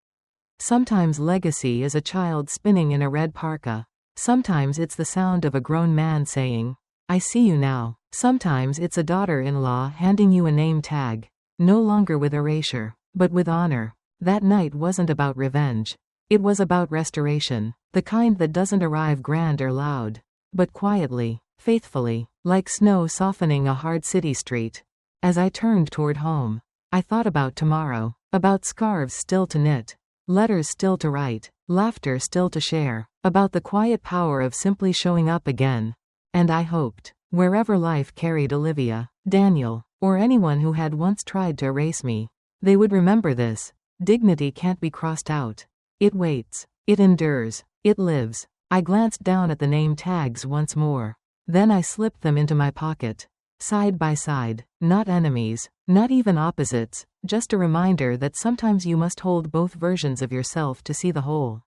Sometimes legacy is a child spinning in a red parka. Sometimes it's the sound of a grown man saying, I see you now. Sometimes it's a daughter-in-law handing you a name tag. No longer with erasure, but with honor. That night wasn't about revenge. It was about restoration. The kind that doesn't arrive grand or loud, but quietly, faithfully, like snow softening a hard city street. As I turned toward home, I thought about tomorrow, about scarves still to knit, letters still to write, laughter still to share, about the quiet power of simply showing up again. And I hoped, wherever life carried Olivia, Daniel, or anyone who had once tried to erase me, they would remember this. Dignity can't be crossed out. It waits. It endures. It lives. I glanced down at the name tags once more. Then I slipped them into my pocket. Side by side. Not enemies. Not even opposites. Just a reminder that sometimes you must hold both versions of yourself to see the whole.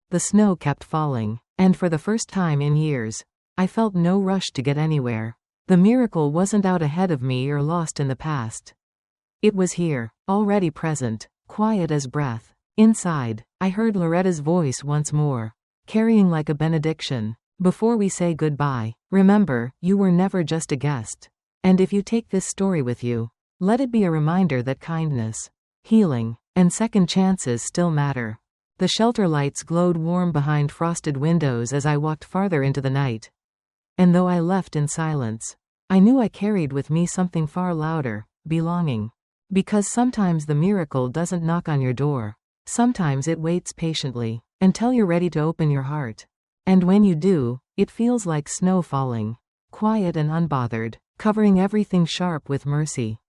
The snow kept falling, and for the first time in years, I felt no rush to get anywhere. The miracle wasn't out ahead of me or lost in the past. It was here, already present, quiet as breath. Inside, I heard Loretta's voice once more, carrying like a benediction. Before we say goodbye, remember, you were never just a guest. And if you take this story with you, let it be a reminder that kindness, healing, and second chances still matter. The shelter lights glowed warm behind frosted windows as I walked farther into the night. And though I left in silence, I knew I carried with me something far louder, belonging. Because sometimes the miracle doesn't knock on your door. Sometimes it waits patiently, until you're ready to open your heart. And when you do, it feels like snow falling, quiet and unbothered, covering everything sharp with mercy.